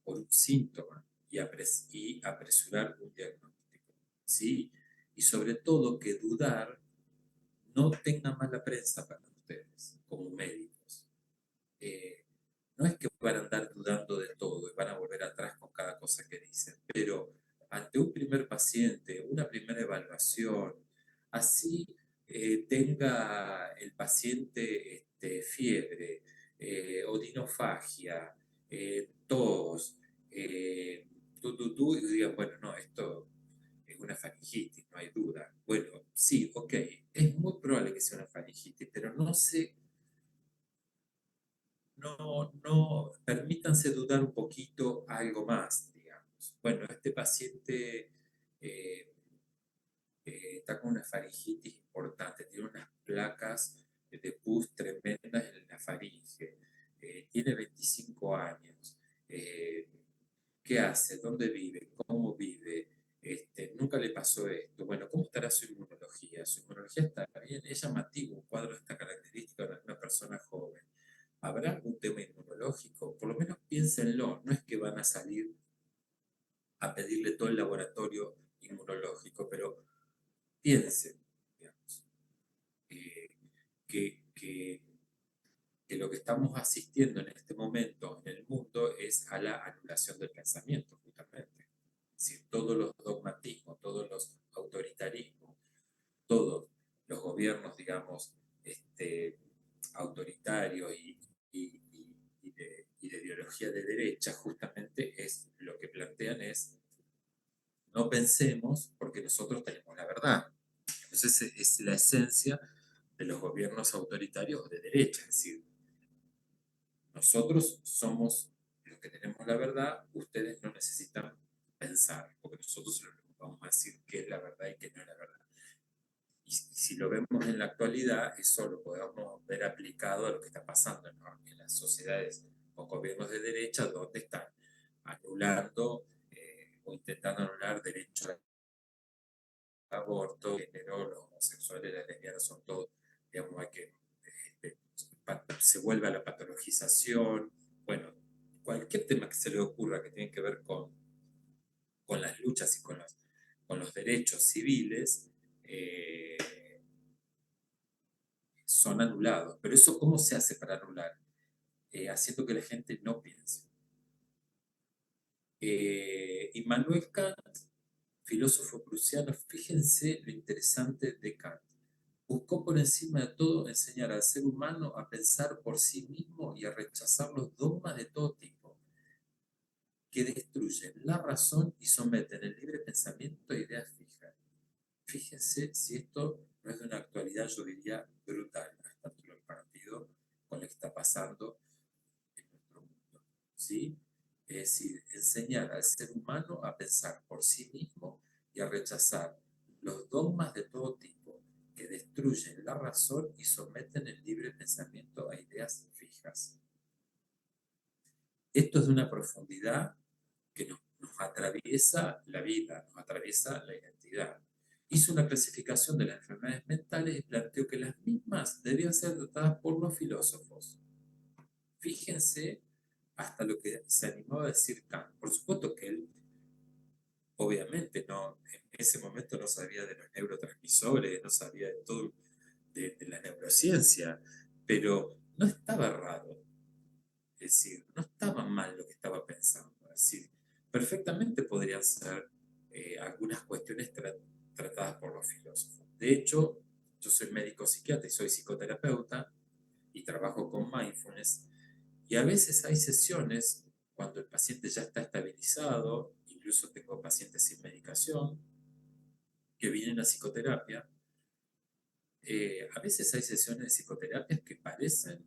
por un síntoma y apresurar un diagnóstico. ¿Sí? Y sobre todo que dudar no tenga mala prensa para ustedes como médicos. No es que van a andar dudando de todo y van a volver atrás con cada cosa que dicen, pero ante un primer paciente, una primera evaluación, así tenga el paciente fiebre, odinofagia, tos, y digan, bueno, no, esto es una faringitis, no hay duda. Bueno, sí, ok, es muy probable que sea una faringitis, pero no, permítanse dudar un poquito algo más, digamos. Bueno, este paciente eh, está con una faringitis importante, tiene unas placas de pus tremendas en la faringe, tiene 25 años. ¿Qué hace? ¿Dónde vive? ¿Cómo vive? Nunca le pasó esto. Bueno, ¿cómo estará su inmunología? Su inmunología está bien, es llamativo, un cuadro de esta característica de una persona joven. ¿Habrá algún tema inmunológico? Por lo menos piénsenlo, no es que van a salir a pedirle todo el laboratorio inmunológico, pero piensen, digamos, eh, que que lo que estamos asistiendo en este momento en el mundo es a la anulación del pensamiento, justamente. Es decir, todos los dogmatismos, todos los autoritarismos, todos los gobiernos, digamos, autoritarios y de ideología de derecha, justamente es lo que plantean es no pensemos porque nosotros tenemos la verdad. Entonces es la esencia de los gobiernos autoritarios de derecha, es decir, nosotros somos los que tenemos la verdad, ustedes no necesitan pensar, porque nosotros les vamos a decir qué es la verdad y qué no es la verdad. Y si lo vemos en la actualidad, eso lo podemos ver aplicado a lo que está pasando en las sociedades con gobiernos de derecha, donde están anulando o intentando anular derechos al aborto, género, los homosexuales, las lesbianas, son todos, digamos, hay que este, se vuelve a la patologización, bueno, cualquier tema que se le ocurra que tiene que ver con las luchas y con los derechos civiles, eh, son anulados. Pero eso, ¿cómo se hace para anular? Haciendo que la gente no piense. Immanuel Kant, filósofo prusiano, fíjense lo interesante de Kant. Buscó por encima de todo enseñar al ser humano a pensar por sí mismo y a rechazar los dogmas de todo tipo, que destruyen la razón y someten el libre pensamiento a ideas fijas. Fíjense si esto no es de una actualidad, yo diría, brutal, hasta el partido con lo que está pasando en nuestro mundo. ¿Sí? Es decir, enseñar al ser humano a pensar por sí mismo y a rechazar los dogmas de todo tipo que destruyen la razón y someten el libre pensamiento a ideas fijas. Esto es de una profundidad que nos atraviesa la vida, nos atraviesa la identidad. Hizo una clasificación de las enfermedades mentales y planteó que las mismas debían ser tratadas por los filósofos. Fíjense hasta lo que se animó a decir Kant. Por supuesto que él, obviamente, en ese momento no sabía de los neurotransmisores, no sabía de todo, de la neurociencia, pero no estaba errado. Es decir, no estaba mal lo que estaba pensando. Es decir, perfectamente podrían ser algunas cuestiones tratadas por los filósofos. De hecho, yo soy médico psiquiatra y soy psicoterapeuta y trabajo con mindfulness. Y a veces hay sesiones cuando el paciente ya está estabilizado, incluso tengo pacientes sin medicación, que vienen a psicoterapia, A veces hay sesiones de psicoterapia que parecen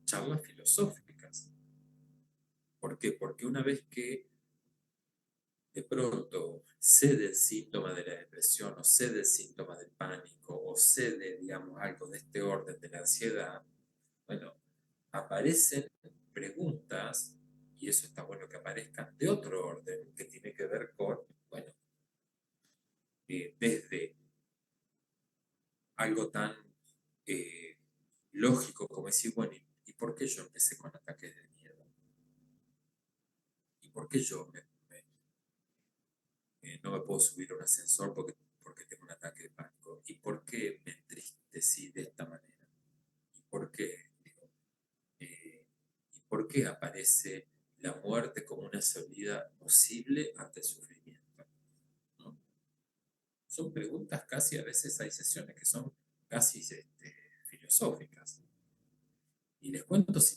charlas filosóficas. ¿Por qué? Porque una vez que de pronto cede el síntoma de la depresión o cede el síntoma del pánico o cede, digamos, algo de este orden de la ansiedad, bueno, aparecen preguntas, y eso está bueno que aparezcan, de otro orden, que tiene que ver con, bueno, desde algo tan eh, lógico como decir, bueno, ¿y por qué yo empecé con ataques de miedo? ¿Y por qué yo no me puedo subir a un ascensor porque tengo un ataque de pánico? ¿Y por qué me entristecí de esta manera? ¿Y por qué? Digo, ¿y por qué aparece la muerte como una salida posible ante el sufrimiento? ¿No? Son preguntas casi, a veces hay sesiones que son casi filosóficas. Y les cuento si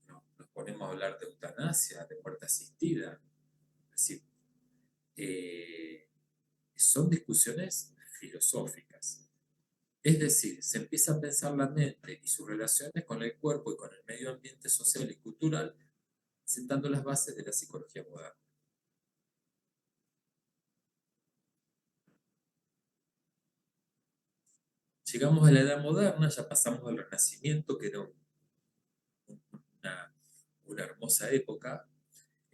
nos ponemos a hablar de eutanasia, de muerte asistida. Es decir, eh, son discusiones filosóficas. Es decir, se empieza a pensar la mente y sus relaciones con el cuerpo y con el medio ambiente social y cultural, sentando las bases de la psicología moderna. Llegamos a la edad moderna, ya pasamos al Renacimiento, que era una, una hermosa época.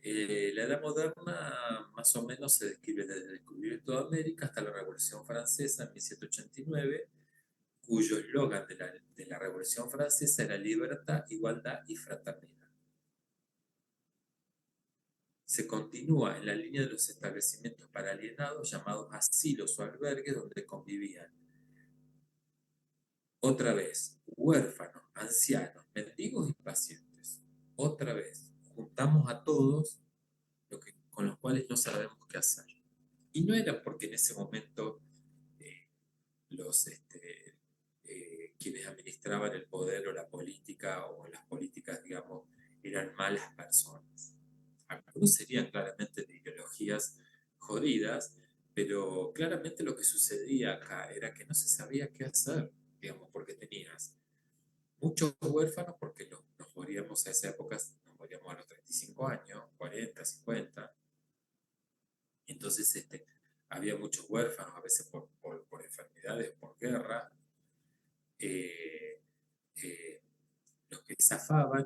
La edad moderna más o menos se describe desde el descubrimiento de América hasta la Revolución Francesa en 1789, cuyo eslogan de la Revolución Francesa era libertad, igualdad y fraternidad. Se continúa en la línea de los establecimientos para alienados llamados asilos o albergues donde convivían otra vez huérfanos, ancianos, mendigos y pacientes. Otra vez juntamos a todos con los cuales no sabemos qué hacer. Y no era porque en ese momento eh, los quienes administraban el poder o la política o las políticas, digamos, eran malas personas. Algunos serían claramente de ideologías jodidas, pero claramente lo que sucedía acá era que no se sabía qué hacer, digamos, porque tenías muchos huérfanos, porque nos moríamos a esa época, nos moríamos a los 35 años, 40, 50, entonces había muchos huérfanos, a veces por enfermedades, por guerra. eh, eh, los que zafaban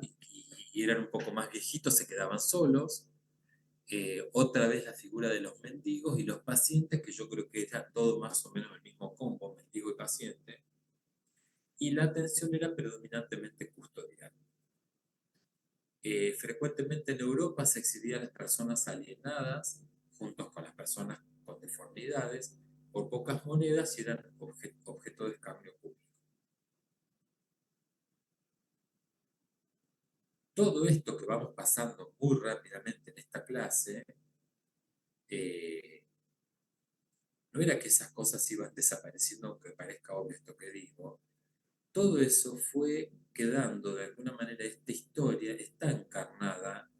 y eran un poco más viejitos se quedaban solos. Otra vez la figura de los mendigos y los pacientes, que yo creo que era todo más o menos el mismo combo, mendigo y paciente. Y la atención era predominantemente custodial. Frecuentemente en Europa se exhibían las personas alienadas juntos con las personas con deformidades por pocas monedas y eran objeto de escarnio público. Todo esto que vamos pasando muy rápidamente en esta clase, no era que esas cosas iban desapareciendo, aunque parezca obvio esto que digo. Todo eso fue quedando, de alguna manera, esta historia está encarnada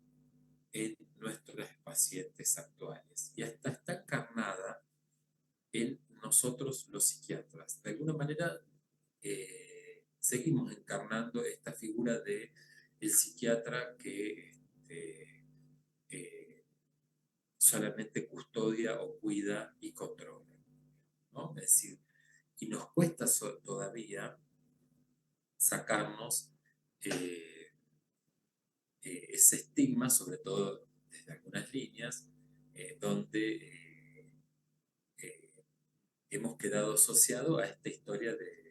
en nuestros pacientes actuales. Y hasta está encarnada en nosotros los psiquiatras. De alguna manera, seguimos encarnando esta figura de el psiquiatra que eh, solamente custodia o cuida y controla, ¿no? Es decir, y nos cuesta todavía sacarnos eh, ese estigma, sobre todo desde algunas líneas, donde eh, hemos quedado asociados a esta historia de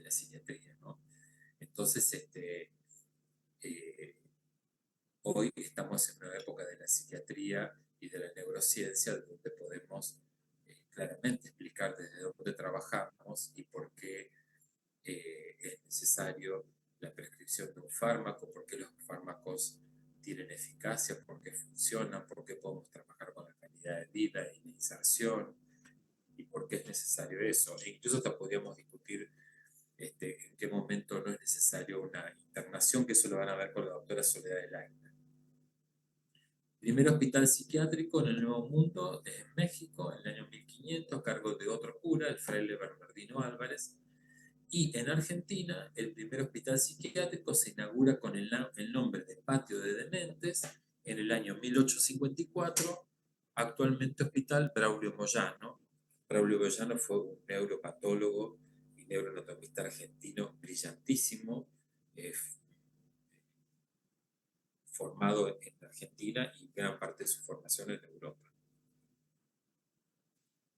la psiquiatría, ¿no? Entonces, eh, hoy estamos en una época de la psiquiatría y de la neurociencia donde podemos claramente explicar desde dónde trabajamos y por qué es necesario la prescripción de un fármaco, por qué los fármacos tienen eficacia, por qué funcionan, por qué podemos trabajar con la calidad de vida y la inserción y por qué es necesario eso. E incluso hasta podríamos discutir en qué momento no es necesario una internación, que eso lo van a ver con la doctora Soledad del Águila. Primer hospital psiquiátrico en el Nuevo Mundo es en México, en el año 1500, a cargo de otro cura, el fraile Bernardino Álvarez, Y en Argentina, el primer hospital psiquiátrico se inaugura con el nombre de Patio de Dementes en el año 1854, actualmente Hospital Braulio Moyano. Braulio Moyano fue un neuropatólogo y neuroanatomista argentino brillantísimo, eh, formado en Argentina y gran parte de su formación en Europa.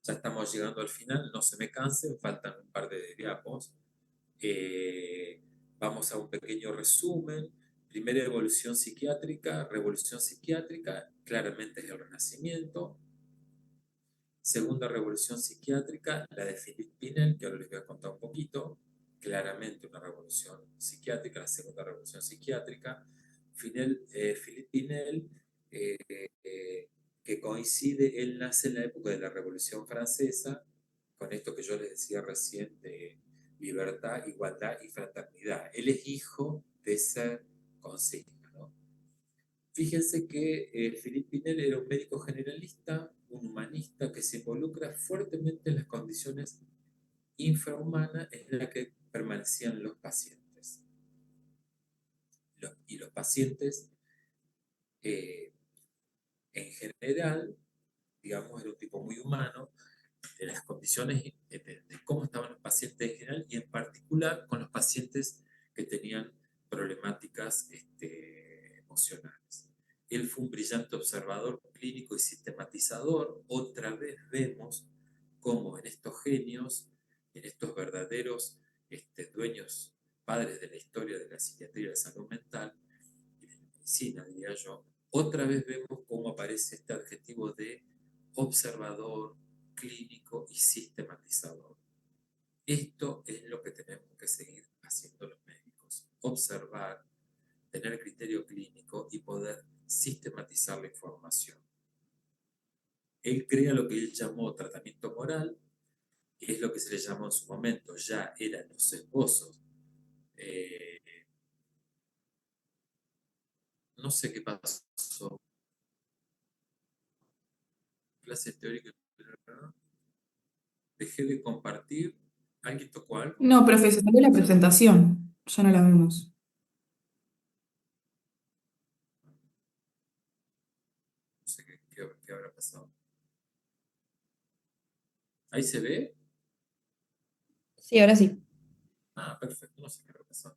Ya estamos llegando al final, no se me cansen, faltan un par de diapos. Vamos a un pequeño resumen. Primera revolución psiquiátrica, claramente es el Renacimiento. Segunda revolución psiquiátrica, la de Philippe Pinel, que ahora les voy a contar un poquito. Claramente una revolución psiquiátrica, la segunda revolución psiquiátrica. Philippe Pinel, eh, eh, que coincide, él nace en la época de la Revolución Francesa, con esto que yo les decía recién de libertad, igualdad y fraternidad. Él es hijo de esa consigna, ¿no? Fíjense que Philippe Pinel era un médico generalista, un humanista que se involucra fuertemente en las condiciones infrahumanas en las que permanecían los pacientes. Y los pacientes, eh, en general, digamos, era un tipo muy humano, de las condiciones, de cómo estaban los pacientes en general y en particular con los pacientes que tenían problemáticas emocionales. Él fue un brillante observador clínico y sistematizador. Otra vez vemos cómo en estos genios, en estos verdaderos dueños, padres de la historia de la psiquiatría y la salud mental, y de la medicina, diría yo, otra vez vemos cómo aparece este adjetivo de observador, clínico y sistematizador. Esto es lo que tenemos que seguir haciendo los médicos: observar, tener criterio clínico y poder sistematizar la información. Él crea lo que él llamó tratamiento moral, que es lo que se le llamó en su momento, ya eran los esposos. No sé qué pasó. Clase teórica. Dejé de compartir. ¿Alguien tocó algo? No, profe, se salió la presentación. Ya no la vemos. No sé qué habrá pasado. ¿Ahí se ve? Sí, ahora sí. Ah, perfecto, no sé qué habrá pasado.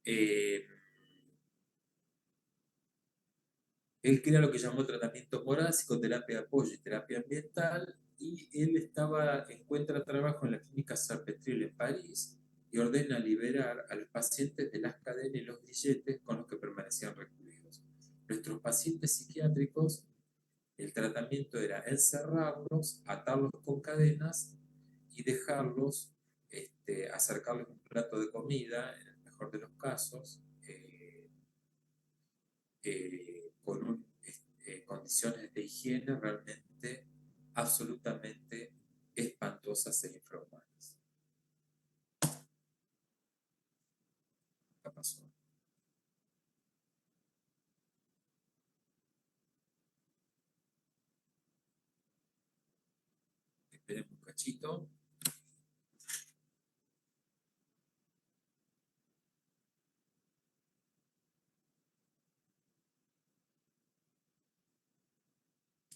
Eh, Él crea lo que llamó tratamiento moral, psicoterapia de apoyo y terapia ambiental, y él encuentra trabajo en la clínica Salpetriere en París y ordena liberar a los pacientes de las cadenas y los grilletes con los que permanecían recluidos. Nuestros pacientes psiquiátricos, el tratamiento era encerrarlos, atarlos con cadenas y dejarlos, acercarles un plato de comida, en el mejor de los casos, con condiciones de higiene realmente absolutamente espantosas e infrahumanas. ¿Qué pasó? Esperen un cachito.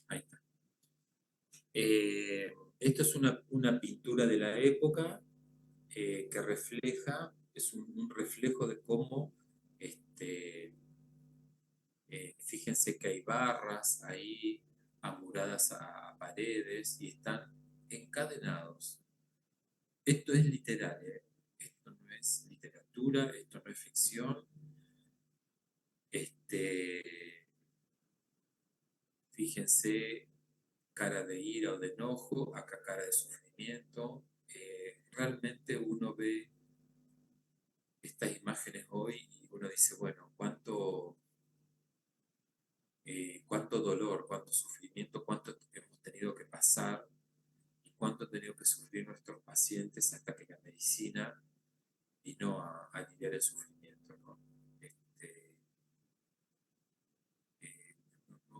Ahí está. Esto es una pintura de la época, que refleja, es un reflejo de cómo, fíjense que hay barras ahí amuradas a paredes y están encadenados. Esto es literal, esto no es literatura, esto no es ficción. Fíjense, cara de ira o de enojo, acá cara de sufrimiento. Realmente uno ve estas imágenes hoy y uno dice, bueno, cuánto dolor, cuánto sufrimiento, cuánto hemos tenido que pasar y cuánto han tenido que sufrir nuestros pacientes hasta que la medicina vino a aliviar el sufrimiento, ¿no?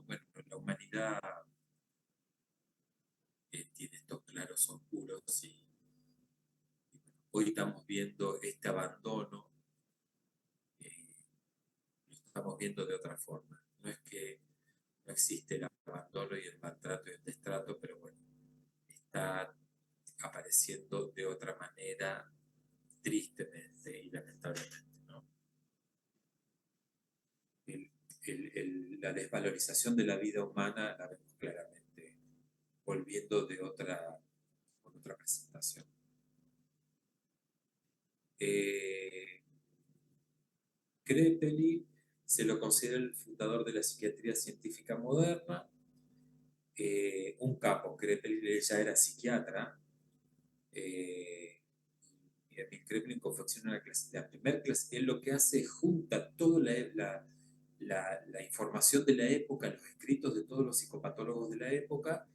Bueno, la humanidad tiene estos claros oscuros hoy estamos viendo este abandono, lo estamos viendo de otra forma. No es que no existe el abandono y el maltrato y el destrato, pero bueno, está apareciendo de otra manera, tristemente y lamentablemente, ¿no? La desvalorización de la vida humana la vemos claramente volviendo con otra presentación. Krepelj se lo considera el fundador de la psiquiatría científica moderna, un capo. Krepelj ya era psiquiatra, y Emil Krepelj confecciona la primera clase. Él lo que hace es junta toda la información de la época, los escritos de todos los psicopatólogos de la época,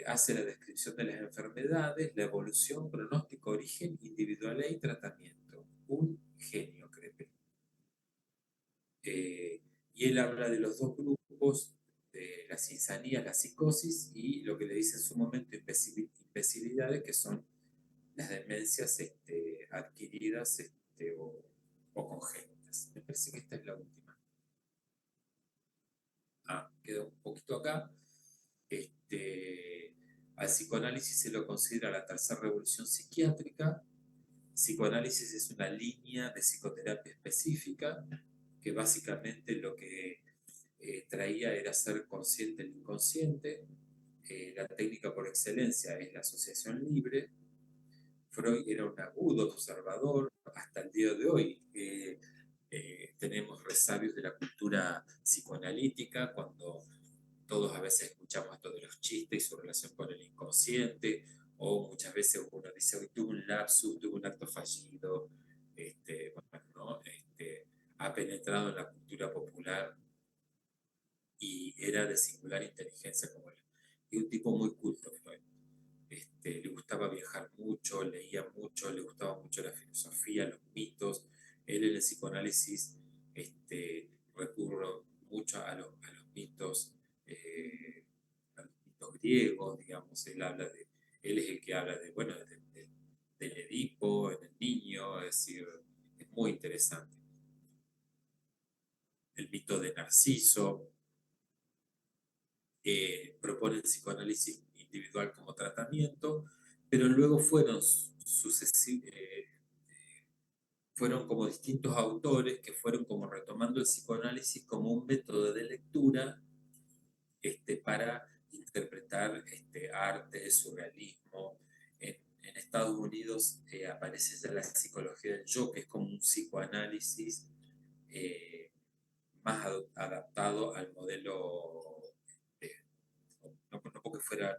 hace la descripción de las enfermedades, la evolución, pronóstico, origen, individualidad y tratamiento. Un genio, Krepelj. Y él habla de los dos grupos, de las insanías, la psicosis y lo que le dice en su momento imbecilidades, que son las demencias adquiridas o congénitas. Me parece que esta es la última. Quedó un poquito acá. Al psicoanálisis se lo considera la tercera revolución psiquiátrica. Psicoanálisis es una línea de psicoterapia específica que básicamente lo que traía era ser consciente el inconsciente. La técnica por excelencia es la asociación libre. Freud era un agudo observador. Hasta el día de hoy tenemos resabios de la cultura psicoanalítica cuando todos a veces escuchamos esto de los chistes y su relación con el inconsciente, o muchas veces uno dice, hoy tuve un lapsus, tuve un acto fallido, bueno, ¿no? Ha penetrado en la cultura popular y era de singular inteligencia como él. Y un tipo muy culto Freud. Le gustaba viajar mucho, leía mucho, le gustaba mucho la filosofía, los mitos. Él en el psicoanálisis recurre mucho a los mitos, a los mitos griegos, digamos. Él es el que habla bueno, del Edipo, en el niño, es decir, es muy interesante. El mito de Narciso. Propone el psicoanálisis individual como tratamiento, pero luego fueron como distintos autores que fueron como retomando el psicoanálisis como un método de lectura para interpretar arte, surrealismo. En Estados Unidos aparece ya la psicología del yo, que es como un psicoanálisis más adaptado al modelo, no porque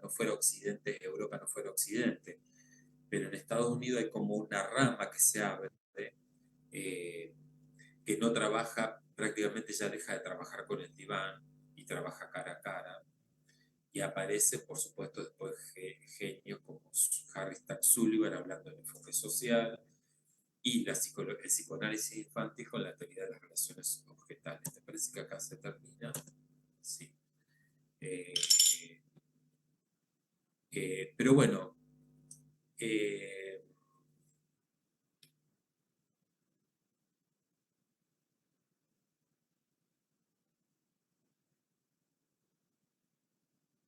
no fuera Occidente, Europa no fuera Occidente, pero en Estados Unidos hay como una rama que se abre, eh, que no trabaja, prácticamente ya deja de trabajar con el diván y trabaja cara a cara. Y aparece, por supuesto, después genios como Harry Stack Sullivan hablando del enfoque social y el psicoanálisis infantil con la teoría de las relaciones objetales. ¿Te parece que acá se termina? Sí. Pero bueno,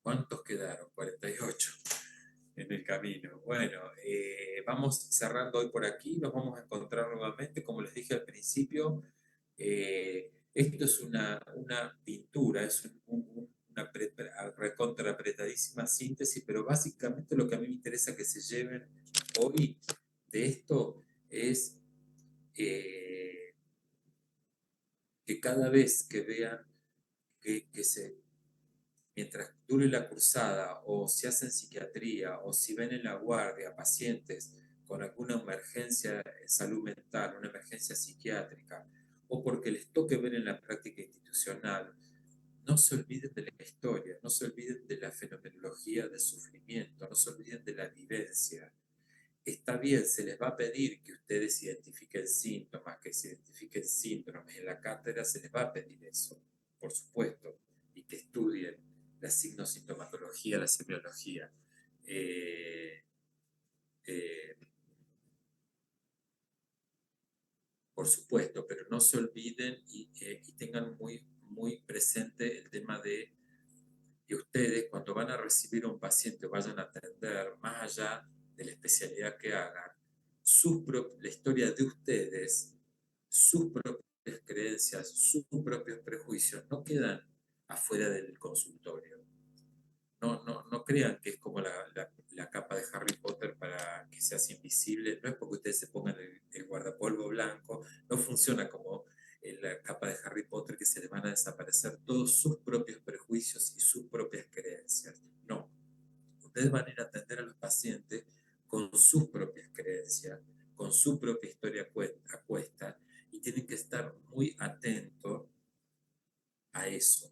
¿cuántos quedaron? 48 en el camino. Bueno, vamos cerrando hoy por aquí, nos vamos a encontrar nuevamente, como les dije al principio, esto es una pintura, es una recontra apretadísima síntesis, pero básicamente lo que a mí me interesa que se lleven hoy de esto es que cada vez que vean mientras dure la cursada, o si hacen psiquiatría, o si ven en la guardia pacientes con alguna emergencia en salud mental, una emergencia psiquiátrica, o porque les toque ver en la práctica institucional, no se olviden de la historia, no se olviden de la fenomenología del sufrimiento, no se olviden de la vivencia. Está bien, se les va a pedir que ustedes identifiquen síntomas, que se identifiquen síndromes. En la cátedra se les va a pedir eso, por supuesto, y que estudien la signosintomatología, la semiología. Eh, eh, por supuesto, pero no se olviden y tengan muy presente el tema de que ustedes, cuando van a recibir a un paciente o vayan a atender, más allá de la especialidad que hagan, la historia de ustedes, sus propias creencias, sus propios prejuicios, no quedan afuera del consultorio. No crean que es como la capa de Harry Potter para que seas invisible. No es porque ustedes se pongan el guardapolvo blanco, no funciona como en la capa de Harry Potter, que se les van a desaparecer todos sus propios prejuicios y sus propias creencias. No, ustedes van a ir a atender a los pacientes con sus propias creencias, con su propia historia a cuesta, y tienen que estar muy atentos a eso.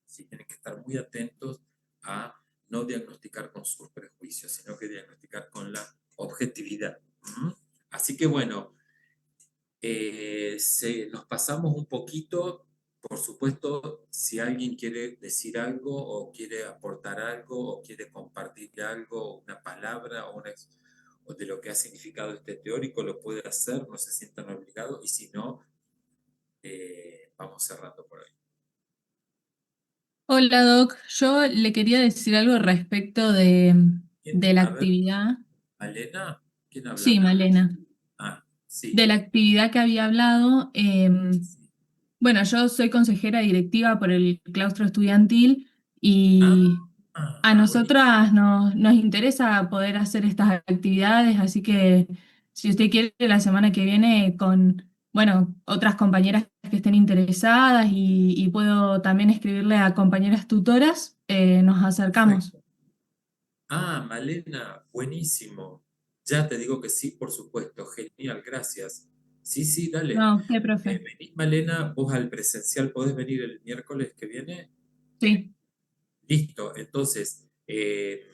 ¿Sí? Tienen que estar muy atentos a no diagnosticar con sus prejuicios, sino que diagnosticar con la objetividad. ¿Mm? Así que bueno, nos pasamos un poquito. Por supuesto, si alguien quiere decir algo o quiere aportar algo o quiere compartir algo, una palabra o de lo que ha significado este teórico, lo puede hacer, no se sientan obligados, y si no, vamos cerrando por hoy. Hola Doc, yo le quería decir algo respecto de la A ver, actividad. ¿Malena? ¿Quién habla? Sí, Malena. Ah, sí. De la actividad que había hablado. Bueno, yo soy consejera directiva por el claustro estudiantil y a Buenísimo. nosotras nos interesa poder hacer estas actividades, así que si usted quiere, la semana que viene con, bueno, otras compañeras que estén interesadas y puedo también escribirle a compañeras tutoras, nos acercamos. Perfecto. Malena, buenísimo. Ya te digo que sí, por supuesto. Genial, gracias. Sí, dale. No, ¿qué, profe? Vení, Malena, vos al presencial podés venir el miércoles que viene. Sí. Listo. Entonces, eh,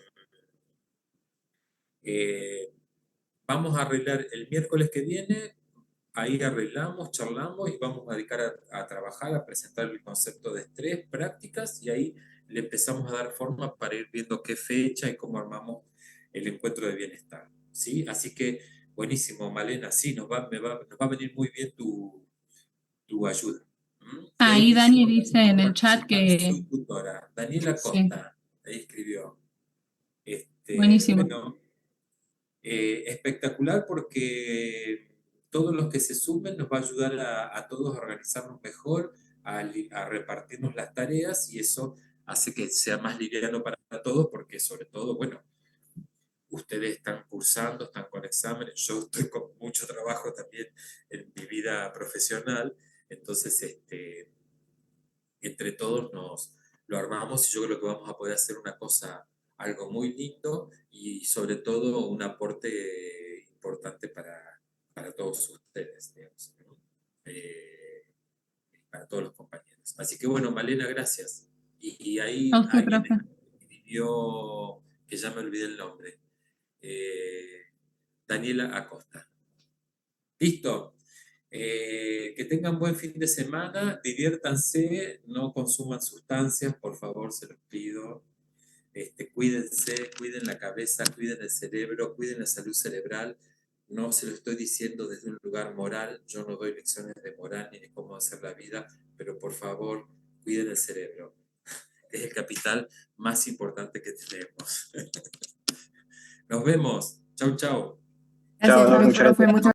vamos a arreglar el miércoles que viene. Ahí arreglamos, charlamos y vamos a dedicar a trabajar, a presentar el concepto de estrés, prácticas, y ahí le empezamos a dar forma para ir viendo qué fecha y cómo armamos el encuentro de bienestar. ¿Sí? Así que, buenísimo, Malena, sí, nos va a venir muy bien tu ayuda. ¿Mm? Y ahí Ahí dice, Dani dice va a en el chat participar que su tutora, Daniela sí, Costa, ahí escribió. buenísimo. Bueno, espectacular, porque todos los que se sumen nos va a ayudar a todos a organizarnos mejor, a repartirnos las tareas, y eso hace que sea más liviano para todos, porque sobre todo, bueno, ustedes están cursando, están con exámenes, yo estoy con mucho trabajo también en mi vida profesional, entonces entre todos nos lo armamos, y yo creo que vamos a poder hacer una cosa, algo muy lindo, y sobre todo un aporte importante para todos ustedes, digamos, ¿no? Para todos los compañeros. Así que bueno, Malena, gracias. Y A ahí usted, alguien profe. escribió, que ya me olvidé el nombre, eh, Daniela Acosta. Listo. Que tengan buen fin de semana, diviértanse, no consuman sustancias, por favor, se los pido. Cuídense, cuiden la cabeza, cuiden el cerebro, cuiden la salud cerebral. No se lo estoy diciendo desde un lugar moral, yo no doy lecciones de moral ni de cómo hacer la vida, pero por favor, cuiden el cerebro. Es el capital más importante que tenemos. Nos vemos. Chau, chau. Gracias, Chao, profe. profe, muchas